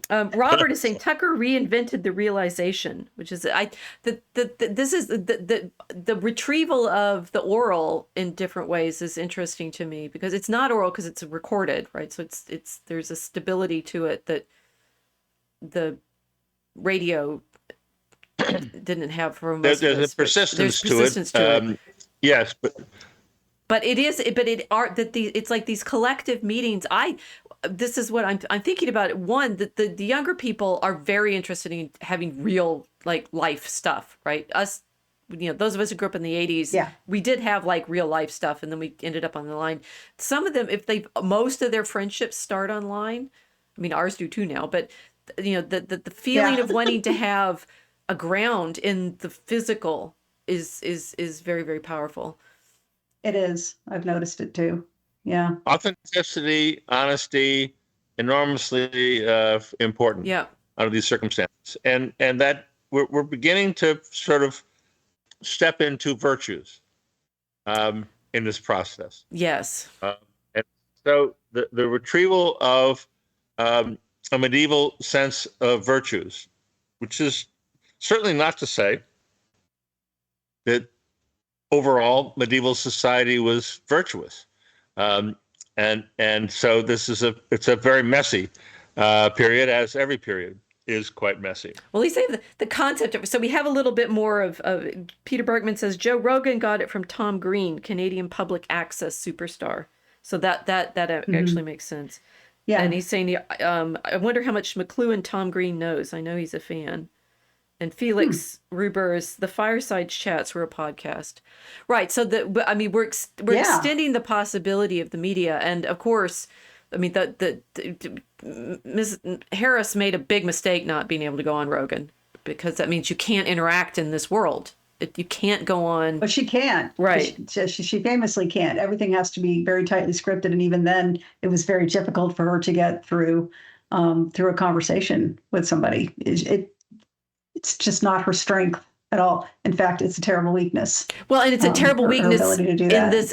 Robert is saying Tucker reinvented the realization, which is this is the retrieval of the oral in different ways is interesting to me, because it's not oral because it's recorded, right? So it's there's a stability to it that the radio didn't have for most of us. There's a persistence to it. Yes, but it's like these collective meetings. This is what I'm thinking about. One, that the younger people are very interested in having real like life stuff, right? Us, you know, those of us who grew up in the 80s, we did have like real life stuff, and then we ended up on the line. Some of them, most of their friendships start online. I mean, ours do too now, but you know, the feeling of wanting to have a ground in the physical is very, very powerful. It is. I've noticed it too. Yeah. Authenticity, honesty, enormously important. Yeah. Under these circumstances, and that we're beginning to sort of step into virtues in this process. Yes. And so the retrieval of a medieval sense of virtues, which is certainly not to say that overall medieval society was virtuous, and so it's a very messy period, as every period is quite messy. Well, he said the concept of, so we have a little bit more of Peter Bergman says Joe Rogan got it from Tom Green, Canadian public access superstar. So that actually makes sense. Yeah. And he's saying, I wonder how much McLuhan Tom Green knows. I know he's a fan. And Felix Ruber's The Fireside Chats were a podcast. Right. So I mean, we're extending the possibility of the media. And of course, I mean, Ms. Harris made a big mistake not being able to go on Rogan, because that means you can't interact in this world. You can't go on. But she can't. Right. She famously can't. Everything has to be very tightly scripted. And even then, it was very difficult for her to get through a conversation with somebody. It's just not her strength at all. In fact, it's a terrible weakness. Well, and it's a terrible weakness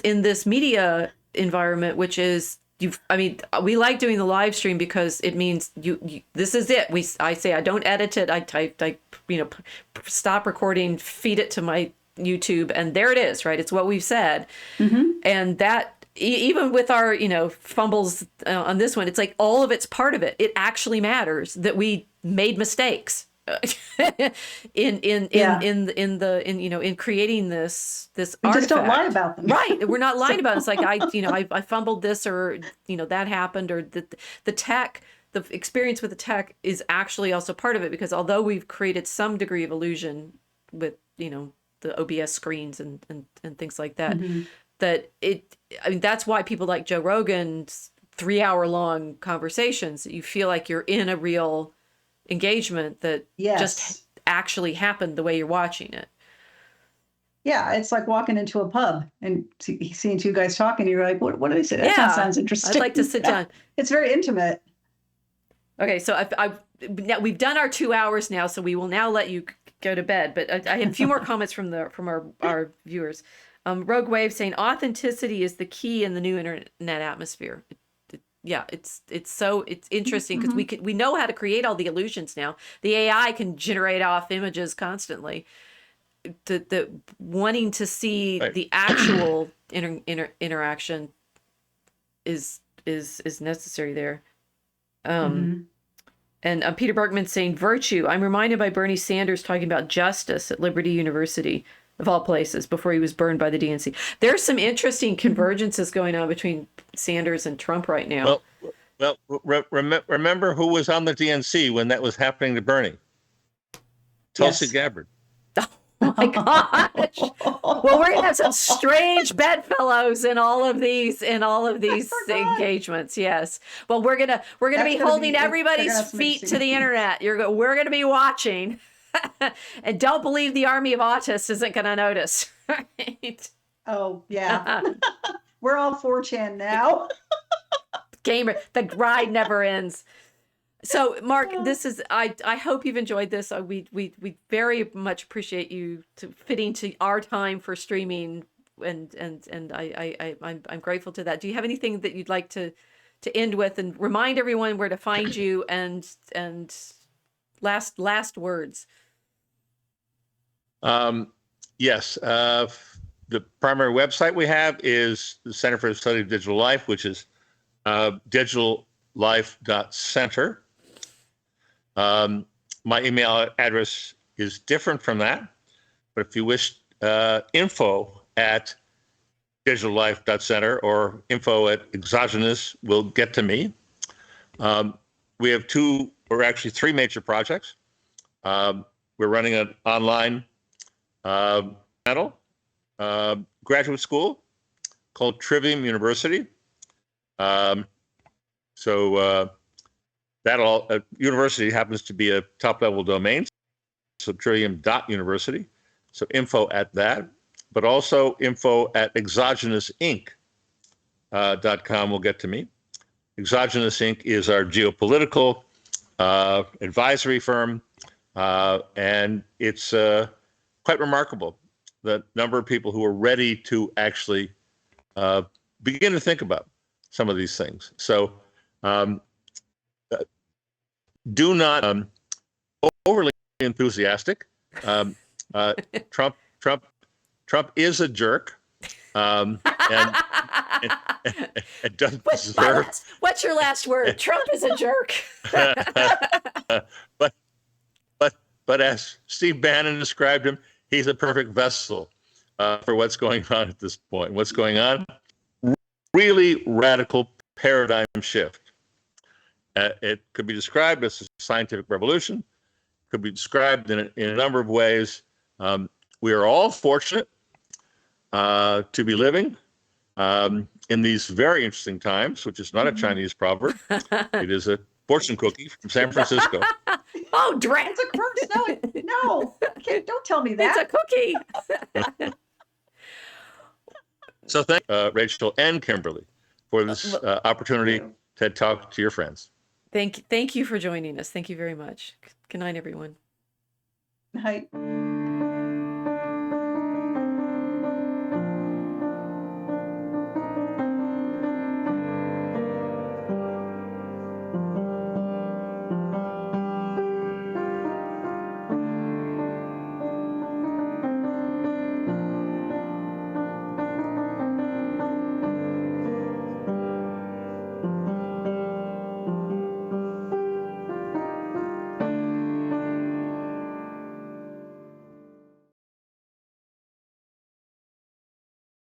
in this media environment, which is I mean, we like doing the live stream because it means you this is it. I say I don't edit it. I stop recording, feed it to my YouTube, and there it is. Right, it's what we've said, and that. Even with our, fumbles on this one, it's like all of it's part of it. It actually matters that we made mistakes in creating this artifact. Just don't lie about them. Right. We're not lying about it. It's like I fumbled this, or that happened, or the experience with the tech is actually also part of it, because although we've created some degree of illusion with the OBS screens and things like that, that's why people like Joe Rogan's 3-hour-long conversations, you feel like you're in a real engagement that just actually happened the way you're watching it. Yeah, it's like walking into a pub and seeing two guys talking. You're like, what do they say? That sounds interesting. I'd like to sit down. It's very intimate. Okay, so now we've done our 2 hours now, so we will now let you go to bed. But I had a few more comments from our viewers. Rogue Wave saying authenticity is the key in the new internet atmosphere. It's interesting because we know how to create all the illusions now. The AI can generate off images constantly. The wanting to see the actual interaction is necessary there. And Peter Berkman saying virtue. I'm reminded by Bernie Sanders talking about justice at Liberty University, of all places, before he was burned by the DNC. There's some interesting convergences going on between Sanders and Trump right now. Well, remember who was on the DNC when that was happening to Bernie? Tulsi Gabbard. Oh my gosh! Well, we're gonna have some strange bedfellows in all of these engagements. Yes. Well, we're gonna be holding everybody's feet to the internet. We're gonna be watching. And don't believe the army of autists isn't going to notice. Right? Oh, yeah. We're all 4chan now. Gamer, the ride never ends. So, Mark, this is, I hope you've enjoyed this. We very much appreciate you fitting to our time for streaming. And I'm grateful to that. Do you have anything that you'd like to end with, and remind everyone where to find you, and last words? Yes. The primary website we have is the Center for the Study of Digital Life, which is digitallife.center. My email address is different from that, but if you wish, info at digitallife.center or info at exogenous will get to me. We have three major projects. We're running an online panel, graduate school called Trivium University. University happens to be a top-level domain, so trivium.university. So info at that, but also info at exogenousinc.com will get to me. Exogenous Inc. is our geopolitical advisory firm, and it's quite remarkable, the number of people who are ready to actually begin to think about some of these things. So do not overly enthusiastic. Trump is a jerk, and doesn't deserve. What's your last word? Trump is a jerk. But as Steve Bannon described him, he's a perfect vessel for what's going on at this point. What's going on? Really radical paradigm shift. It could be described as a scientific revolution. could be described in a number of ways. We are all fortunate to be living in these very interesting times, which is not a Chinese proverb. It is a fortune cookie from San Francisco. Oh, drat. It's a first. No, don't tell me It's that. a cookie. So thank Rachel and Kimberly for this opportunity to talk to your friends. Thank you for joining us. Thank you very much. Good night, everyone. Night.